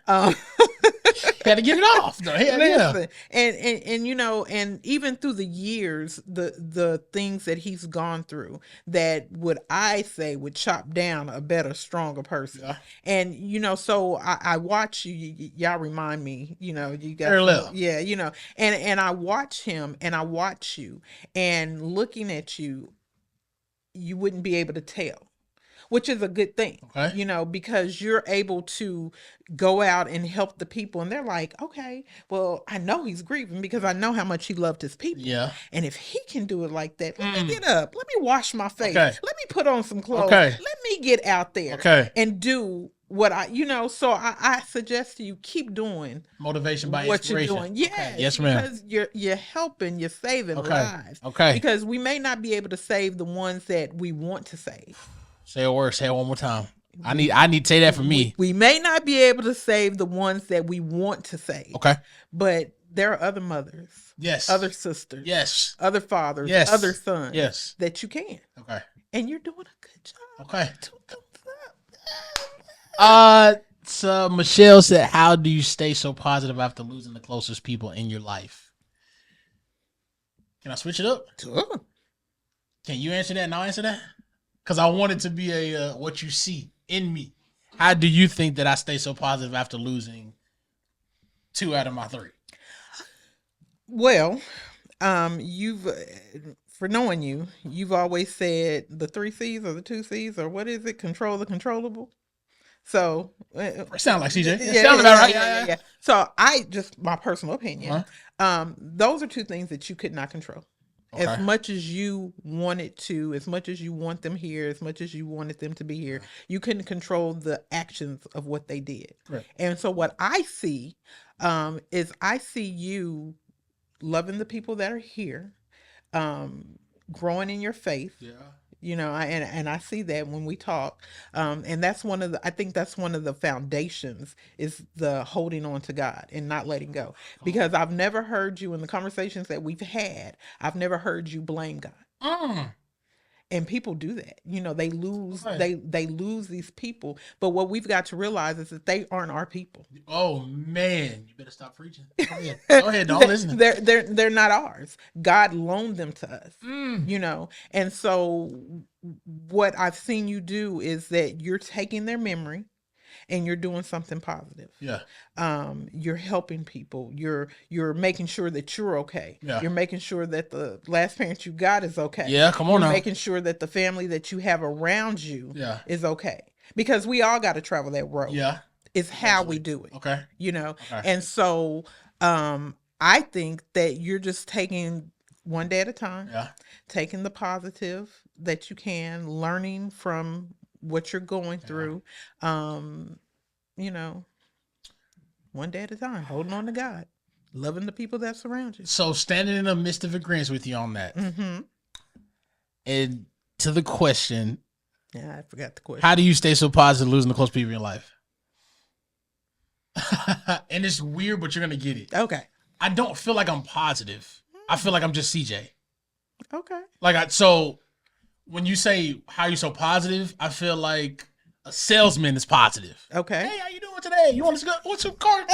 Had to get it off. Though. Yeah. Listen, and you know, and even through the years, the things that he's gone through, that would I say would chop down a better, stronger person. Yeah. And you know, so I watch y'all remind me, you know, you got yeah, you know, and I watch him and I watch you, and looking at you, you wouldn't be able to tell, which is a good thing, you know, because you're able to go out and help the people. And they're like, okay, well, I know he's grieving because I know how much he loved his people. Yeah. And if he can do it like that, let me get up. Let me wash my face. Okay. Let me put on some clothes. Okay. Let me get out there and do what you know, so I suggest to you keep doing motivation by what inspiration. you're doing. Yes, okay. Yes, ma'am. Because you're helping, you're saving lives. Okay. Because we may not be able to save the ones that we want to save. Say a word. Say it one more time. I need to say that for me. We may not be able to save the ones that we want to save. Okay. But there are other mothers. Yes. Other sisters. Yes. Other fathers. Yes. Other sons. Yes. That you can. Okay. And you're doing a good job. Okay. So Michelle said, how do you stay so positive after losing the closest people in your life? Can I switch it up? Sure. Can you answer that and I'll answer that? Because I want it to be a what you see in me. How do you think that I stay so positive after losing 2 out of my 3? Well, you've for knowing you, you've always said the 3 C's or the 2 C's or what is it? Control the controllable. So it sounds like CJ. It sounds about right. Yeah. So I just my personal opinion. Those are 2 things that you could not control. Okay. As much as you wanted to, as much as you want them here, as much as you wanted them to be here, you couldn't control the actions of what they did. Right. And so what I see is I see you loving the people that are here, growing in your faith. Yeah. You know, and I see that when we talk, and that's I think that's one of the foundations is the holding on to God and not letting go. Because I've never heard you in the conversations that we've had, I've never heard you blame God. And people do that. You know, they lose they lose these people. But what we've got to realize is that they aren't our people. Oh man, you better stop preaching. Go ahead, don't listen. They're not ours. God loaned them to us. You know, and so what I've seen you do is that you're taking their memory and you're doing something positive. Yeah. You're helping people. You're making sure that you're okay. Yeah. You're making sure that the last parent you got is okay. Yeah, come on now. Making sure that the family that you have around you is okay. Because we all got to travel that road. Yeah. It's how we do it. Okay. You know? Okay. And so I think that you're just taking one day at a time. Yeah. Taking the positive that you can, learning from what you're going through, you know, one day at a time, holding on to God, loving the people that surround you. So standing in the midst of agreement with you on that. Mm-hmm. And to the question. Yeah, I forgot the question. How do you stay so positive losing the close people in your life? And it's weird, but you're going to get it. Okay. I don't feel like I'm positive. I feel like I'm just CJ. Okay. So when you say how you so positive, I feel like a salesman is positive. Okay. Hey, how you doing today? You want to go? What's your card?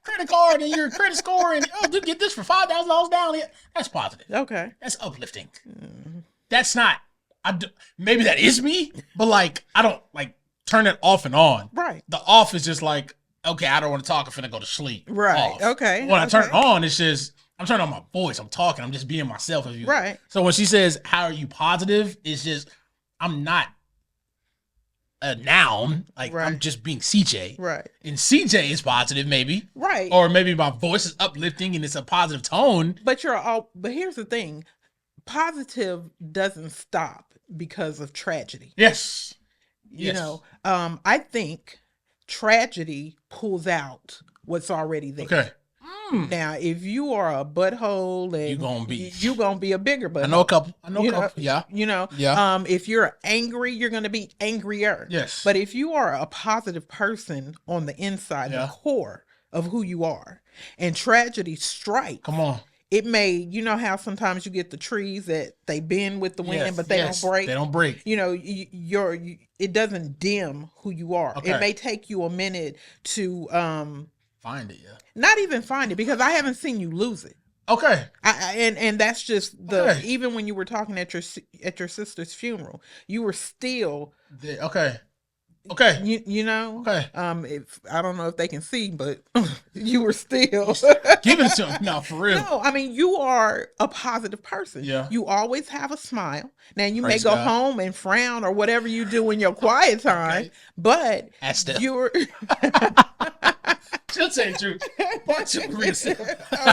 Credit card and your credit score, and you get this for $5,000 down. That's positive. Okay. That's uplifting. That's not. Maybe that is me, but like I don't like turn it off and on. Right. The off is just like, okay, I don't want to talk. I'm finna go to sleep. Right. Off. Okay. When I turn it on, it's just I'm turning on my voice. I'm talking. I'm just being myself. Right. So when she says, "How are you positive?" It's just I'm not a noun. Like I'm just being CJ. Right. And CJ is positive, maybe. Right. Or maybe my voice is uplifting and it's a positive tone. But But here's the thing: positive doesn't stop because of tragedy. Yes. You know, I think tragedy pulls what's already there. Okay. Now, if you are a butthole and you're gonna be a bigger butthole. I know a couple. Yeah. You know. Yeah. If you're angry, you're gonna be angrier. Yes. But if you are a positive person on the inside, the core of who you are, and tragedy strikes. Come on. It may, you know how sometimes you get the trees that they bend with the wind, but they don't break. They don't break. You know, it doesn't dim who you are. Okay. It may take you a minute to Find it, yeah. Not even find it, because I haven't seen you lose it. Okay. And that's just the Okay. even when you were talking at your sister's funeral, you were still Okay. Okay. you know. Okay. If I don't know if they can see, but you were still Giving it to him. No, for real. No, I mean, you are a positive person. Yeah. You always have a smile. Now you Praise may go God. home and frown or whatever you do in your quiet time, Okay. but That's the- you're She'll tell you the truth. Bunch of reason.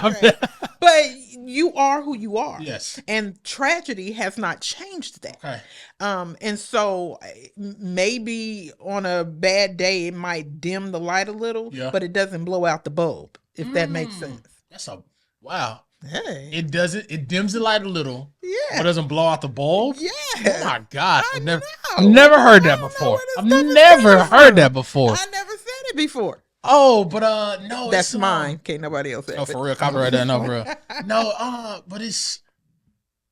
okay. But you are who you are. Yes. And tragedy has not changed that. Okay. And so maybe on a bad day it might dim the light a little, Yeah. but it doesn't blow out the bulb, if that makes sense. That's a wow. Hey. It doesn't. It dims the light a little. Yeah. But doesn't blow out the bulb. Yeah. Oh my gosh! I I've know. never heard that I don't know before. where this I've stuff is never coming heard from. that before. I never said it before. Oh, but no, That's it's mine. Can't nobody else have No, it. for real. Copyright that. No, for real. No, but it's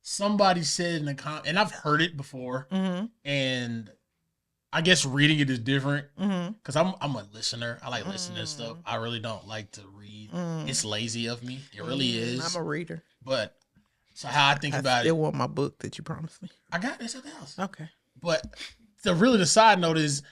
somebody said in the and I've heard it before, and I guess reading it is different because I'm a listener. I like listening to stuff. I really don't like to read. It's lazy of me. It really is. I'm a reader. But so how I think about I it, still want my book that you promised me. I got this at the house. Okay. But the side note is,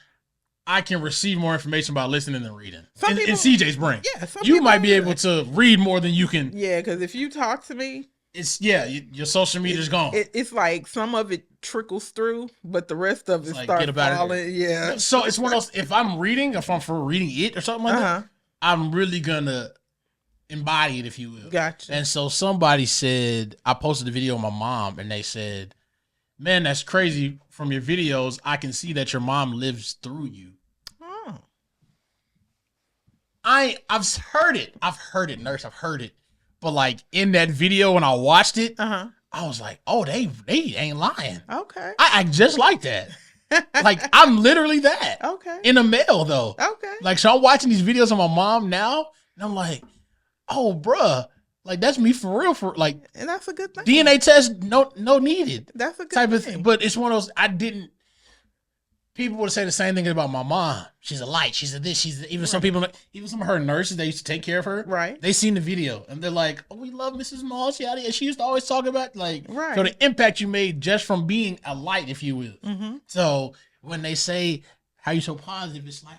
I can receive more information by listening than reading. In CJ's brain. Yeah. You might be able to read more than you can. Yeah, because if you talk to me, It's your social media's gone. It's like some of it trickles through, but the rest of it like, starts get up outta falling. Yeah. So it's one of those. If I'm for reading it or something like that, I'm really gonna embody it, if you will. Gotcha. And so somebody said, I posted a video of my mom, and they said, "Man, that's crazy. From your videos, I can see that your mom lives through you." Oh. I've heard it. Nurse. I've heard it. But like in that video when I watched it, I was like, "Oh, they ain't lying." Okay. I just like that. Like I'm literally that. Okay. In a male though. Okay. Like so I'm watching these videos of my mom now, and I'm like, "Oh, bruh, like that's me for real." For like, and that's a good thing. DNA test, no needed. That's a good type thing. of thing. But it's one of those I didn't. People would say the same thing about my mom. She's a light. She's a this. She's even some people. Even some of her nurses that used to take care of her. Right. They seen the video and they're like, "Oh, we love Mrs. Moss." Yada yada. She used to always talk about like. Right. So the impact you made just from being a light, if you will. So when they say how you so positive, it's like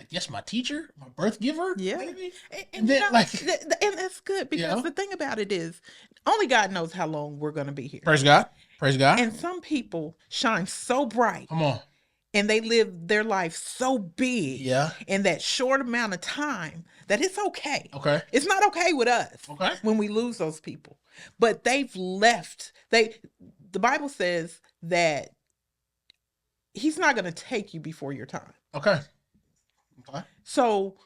I guess my teacher, my birth giver. Yeah. Maybe. And then, you know, and that's good because the thing about it is only God knows how long we're going to be here. Praise God. Praise God. And some people shine so bright. Come on. And they live their life so big in that short amount of time that it's okay. Okay. It's not okay with us when we lose those people. But they've left. The Bible says that he's not going to take you before your time. Okay. So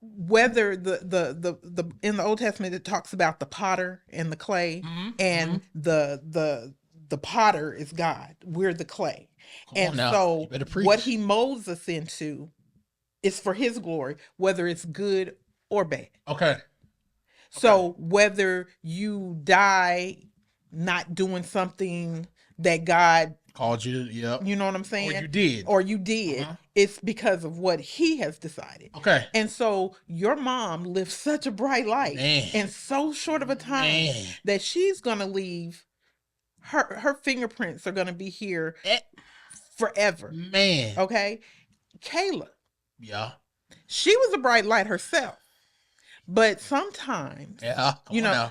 whether the in the Old Testament it talks about the potter and the clay and the potter is God. We're the clay. And so what he molds us into is for his glory, whether it's good or bad. Okay. So whether you die not doing something that God called you, you know what I'm saying? Or you did. It's because of what he has decided. Okay. And so your mom lived such a bright light in so short of a time that she's going to leave. Her fingerprints are going to be here forever. Man. Okay. Kayla. Yeah. She was a bright light herself. But sometimes,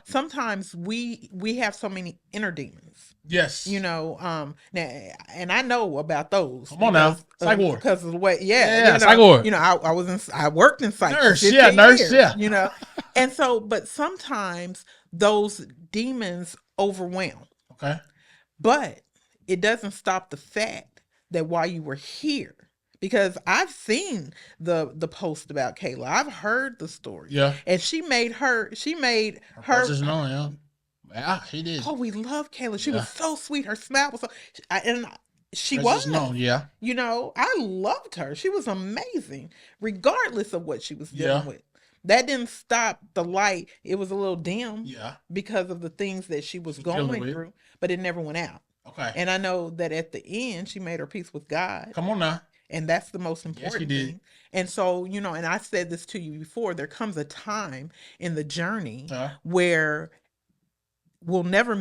sometimes we have so many inner demons. Yes. Now, and I know about those. Come on now. Psych ward. Because of the way, psych ward. I worked in psych. Nurse, years, yeah. And so, but sometimes those demons overwhelm. Okay. But it doesn't stop the fact that while you were here, because I've seen the post about Kayla, I've heard the story. Yeah. And she made her known, yeah, she did. Oh, we love Kayla. She was so sweet. Her smile was so, she hers was known, yeah. I loved her. She was amazing, regardless of what she was dealing with. That didn't stop the light. It was a little dim because of the things that she was going through, but it never went out. Okay. And I know that at the end, she made her peace with God. Come on now. And that's the most Yes, you important did. thing. And so, you know, and I said this to you before, there comes a time in the journey where we'll never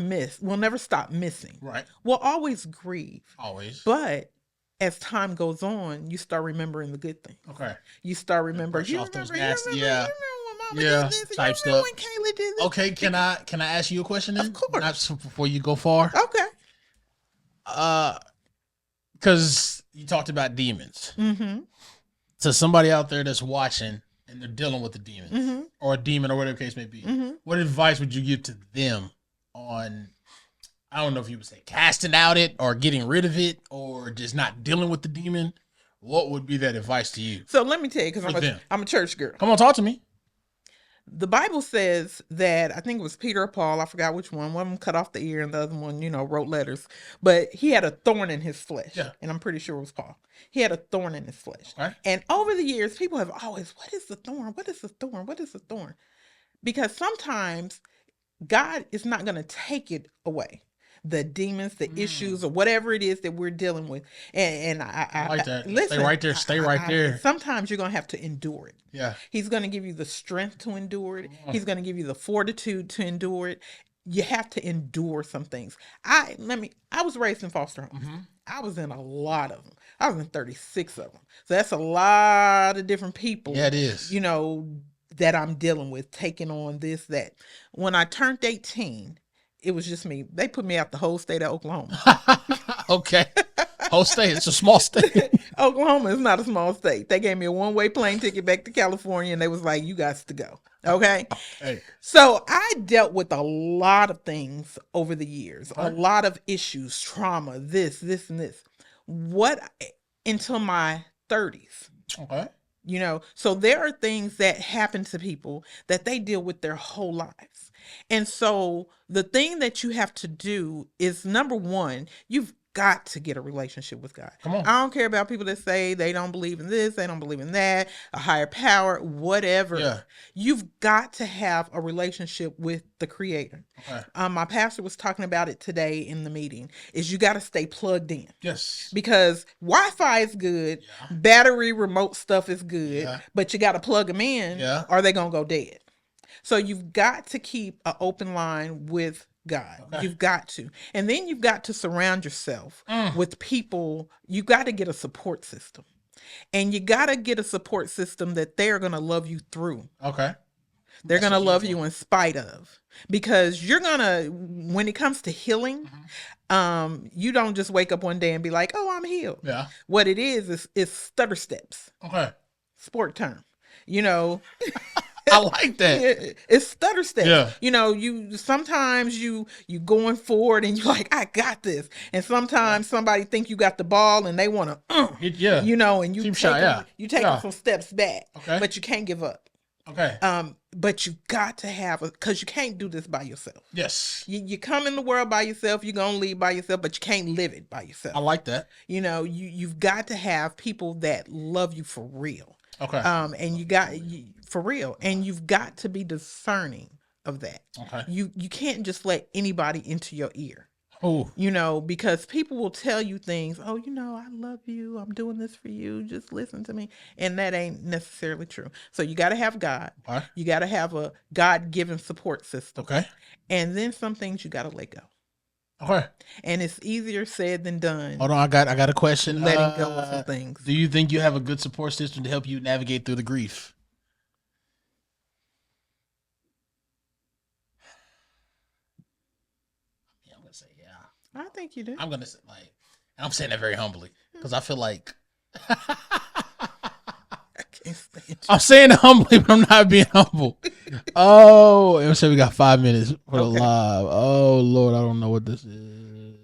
stop missing. Right. We'll always grieve. Always. But as time goes on, you start remembering the good things. Okay. You start remembering. Brush You off remember, those you nasty- remember, yeah. you remember when Mama Yeah, did this. type You remember stuff. when Kayla did this. Okay, can I ask you a question then? Of course. Not so before you go far. Okay. Because you talked about demons. Mm-hmm. To somebody out there that's watching and they're dealing with the demons Mm-hmm. or a demon or whatever the case may be, Mm-hmm. what advice would you give to them on, I don't know if you would say casting out it or getting rid of it or just not dealing with the demon? What would be that advice to you? So let me tell you, because For them. I'm a church girl. Come on, talk to me. The Bible says that, I think it was Peter or Paul, I forgot which one. One of them cut off the ear and the other one, you know, wrote letters. But he had a thorn in his flesh. Yeah. And I'm pretty sure it was Paul. He had a thorn in his flesh. Okay. And over the years, people have always, what is the thorn? What is the thorn? What is the thorn? Because sometimes God is not going to take it away. The demons, the issues, or whatever it is that we're dealing with. And I like that. Listen, Stay right there. Stay right there. Sometimes you're going to have to endure it. Yeah. He's going to give you the strength to endure it. He's going to give you the fortitude to endure it. You have to endure some things. I was raised in foster homes. Mm-hmm. I was in a lot of them. I was in 36 of them. So that's a lot of different people. Yeah, it is. You know, that I'm dealing with, taking on this, that. When I turned 18, it was just me. They put me out the whole state of Oklahoma. Okay. Whole state. It's a small state. Oklahoma is not a small state. They gave me a one-way plane ticket back to California, and they was like, you got to go. Okay? Hey. So I dealt with a lot of things over the years, a lot of issues, trauma, this, and this. Until my 30s. Okay. You know, so there are things that happen to people that they deal with their whole lives. And so the thing that you have to do is, number one, you've got to get a relationship with God. Come on. I don't care about people that say they don't believe in this, they don't believe in that, a higher power, whatever. Yeah. You've got to have a relationship with the Creator. Okay. My pastor was talking about it today in the meeting, is you got to stay plugged in. Yes. Because Wi-Fi is good, battery remote stuff is good, but you got to plug them in or they're going to go dead. So you've got to keep an open line with God. Okay. You've got to. And then you've got to surround yourself with people. You got to get a support system. And you got to get a support system that they're going to love you through. Okay. They're going to love you in spite of. Because you're going to, when it comes to healing, you don't just wake up one day and be like, oh, I'm healed. Yeah. What it is stutter steps. Okay. Sport term. You know. I like that. It's stutter steps. Yeah. You know, sometimes you going forward and you're like, I got this. And sometimes somebody think you got the ball and they want to, you know, and you take some steps back, but you can't give up. Okay. But you got to have because you can't do this by yourself. Yes. You come in the world by yourself, you're going to leave by yourself, but you can't live it by yourself. I like that. You know, you've got to have people that love you for real. Okay. And for real, and you've got to be discerning of that. Okay. You can't just let anybody into your ear. Oh. You know, because people will tell you things. Oh, you know, I love you. I'm doing this for you. Just listen to me. And that ain't necessarily true. So you got to have God. Okay. You got to have a God-given support system. Okay. And then some things you got to let go. Okay. And it's easier said than done. Hold on, I got a question. Letting go of some things. Do you think you have a good support system to help you navigate through the grief? Yeah, I'm gonna say yeah. I think you do. I'm gonna say and I'm saying that very humbly because I feel like I can't stand you. I'm saying it humbly, but I'm not being humble. Oh, it said we got 5 minutes for the live. Oh Lord, I don't know what this is.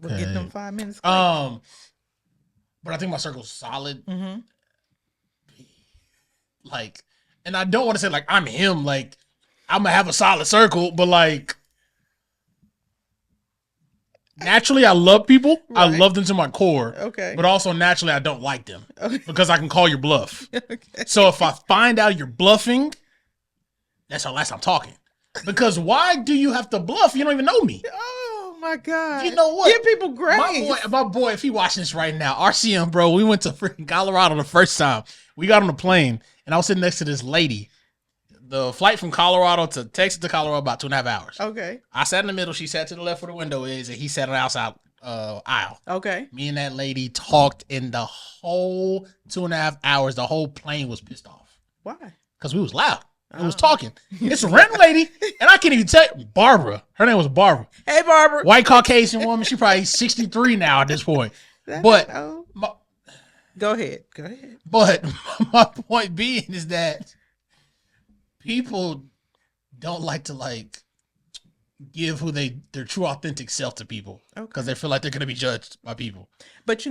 We'll get them 5 minutes. But I think my circle's solid. Mm-hmm. Like, and I don't want to say like I'm him. Like, I'm gonna have a solid circle, but like, naturally, I love people. Right. I love them to my core. Okay. But also naturally, I don't like them because I can call your bluff. Okay. So if I find out you're bluffing, that's our last time talking. Because why do you have to bluff? You don't even know me. Oh. my God. You know what? Give people grace. My boy, if he watching this right now, RCM, bro, we went to freaking Colorado the first time. We got on the plane, and I was sitting next to this lady. The flight from Colorado to Texas to Colorado about 2.5 hours. Okay. I sat in the middle. She sat to the left where the window is, and he sat on the outside aisle. Okay. Me and that lady talked in the whole 2.5 hours. The whole plane was pissed off. Why? Because we was loud. We was talking. It's a random lady, and I can't even tell you. Barbara. Her name was Barbara. Hey, Barbara. White Caucasian woman. She probably 63 now at this point. But go ahead. But my point being is that people don't like to give their true authentic self to people because they feel like they're going to be judged by people. But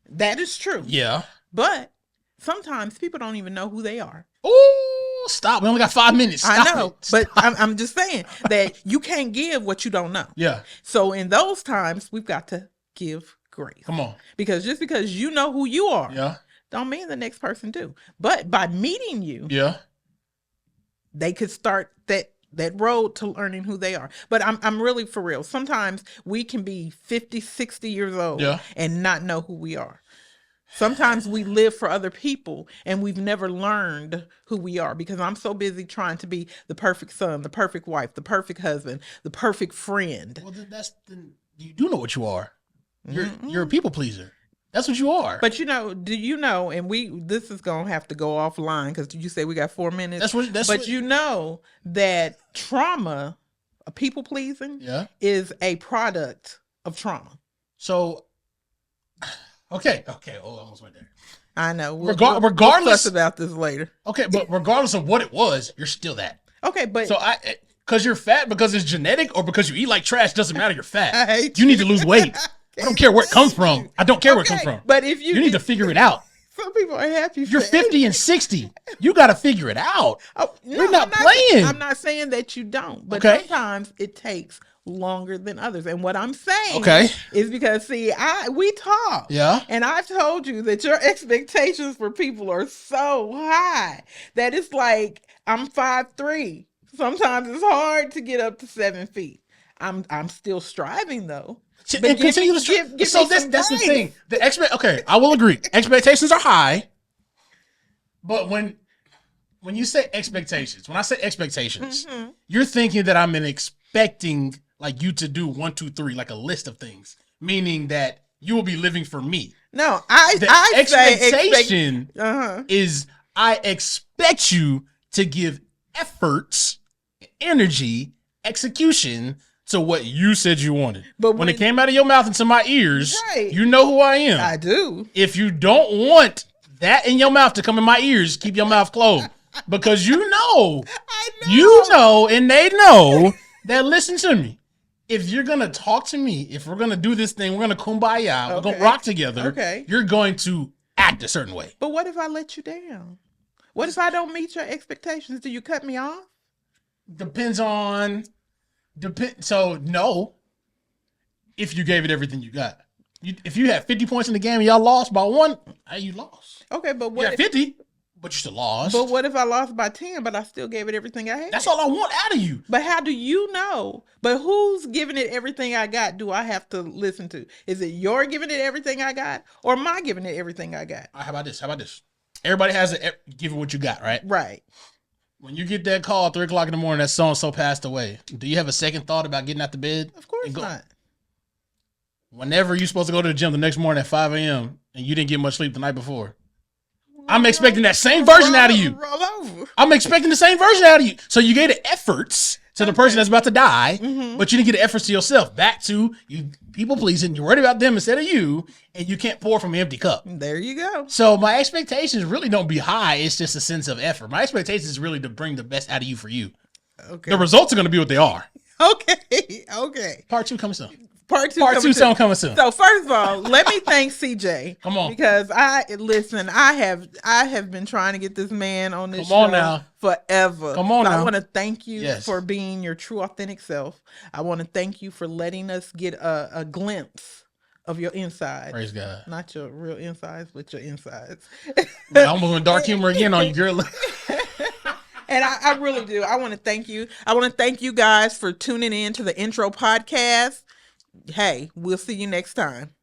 that is true. Yeah. But sometimes people don't even know who they are. Oh, stop. We only got 5 minutes. Stop I know. it. But I'm just saying that you can't give what you don't know. Yeah. So in those times, we've got to give grace. Come on. Because just because you know who you are, yeah, don't mean the next person do. But by meeting you, yeah, they could start that road to learning who they are. But I'm really for real. Sometimes we can be 50, 60 years old and not know who we are. Sometimes we live for other people and we've never learned who we are because I'm so busy trying to be the perfect son, the perfect wife, the perfect husband, the perfect friend. Well, you do know what you are. You're a people pleaser. That's what you are. But do you know, and this is going to have to go offline because you say we got 4 minutes. You know that trauma, people pleasing, is a product of trauma. So, okay. Oh, I almost went there. I know. Regardless, we'll fuss about this later. Okay, but regardless of what it was, you're still that. Okay, but so because you're fat because it's genetic or because you eat like trash, doesn't matter. You're fat. I hate you need to lose weight. I don't care where it comes from. I don't care where it comes from. But if you need to figure it out. Some people are happy. You're 50 and 60. You got to figure it out. You're not playing. I'm not saying that you don't, but sometimes it takes longer than others. And what I'm saying is because we talk. Yeah. And I've told you that your expectations for people are so high that it's like I'm 5'3". Sometimes it's hard to get up to 7 feet. I'm still striving though. And continue to strive. So that's the thing. I will agree. Expectations are high. But when you say expectations, when I say expectations, you're thinking that I'm expecting you to do 1, 2, 3, like a list of things, meaning that you will be living for me. No, expectation is I expect you to give efforts, energy, execution to what you said you wanted. But when it came out of your mouth into my ears, you know who I am. I do. If you don't want that in your mouth to come in my ears, keep your mouth closed. Because you know, and they know that, listen to me. If you're going to talk to me, if we're going to do this thing, we're going to kumbaya, we're going to rock together, you're going to act a certain way. But what if I let you down? What if I don't meet your expectations? Do you cut me off? So no, if you gave it everything you got. If you had 50 points in the game and y'all lost by 1, you lost. Okay, but what? You had 50, but you still lost. But what if I lost by 10, but I still gave it everything I had? That's all I want out of you. But how do you know? But who's giving it everything I got do I have to listen to? Is it you're giving it everything I got or am I giving it everything I got? How about this? Everybody has to give it what you got, right? Right. When you get that call at 3 o'clock in the morning, that so-and-so passed away, do you have a second thought about getting out the bed? Of course not. Whenever you're supposed to go to the gym the next morning at 5 a.m. and you didn't get much sleep the night before, I'm expecting that same version out of you. Roll over. I'm expecting the same version out of you. So you gave the efforts to the person that's about to die, but you didn't get the efforts to yourself. Back to you people pleasing. You're worried about them instead of you, and you can't pour from an empty cup. There you go. So my expectations really don't be high. It's just a sense of effort. My expectations is really to bring the best out of you for you. Okay. The results are going to be what they are. Okay. Part 2 coming soon. Part two coming soon. So first of all, let me thank CJ. Come on. Because I have been trying to get this man on this show forever. Come on now. I want to thank you for being your true authentic self. I want to thank you for letting us get a glimpse of your insides. Praise God. Not your real insides, but your insides. I almost went dark humor again on you, girl. And I really do. I want to thank you. I want to thank you guys for tuning in to the intro podcast. hey, we'll see you next time.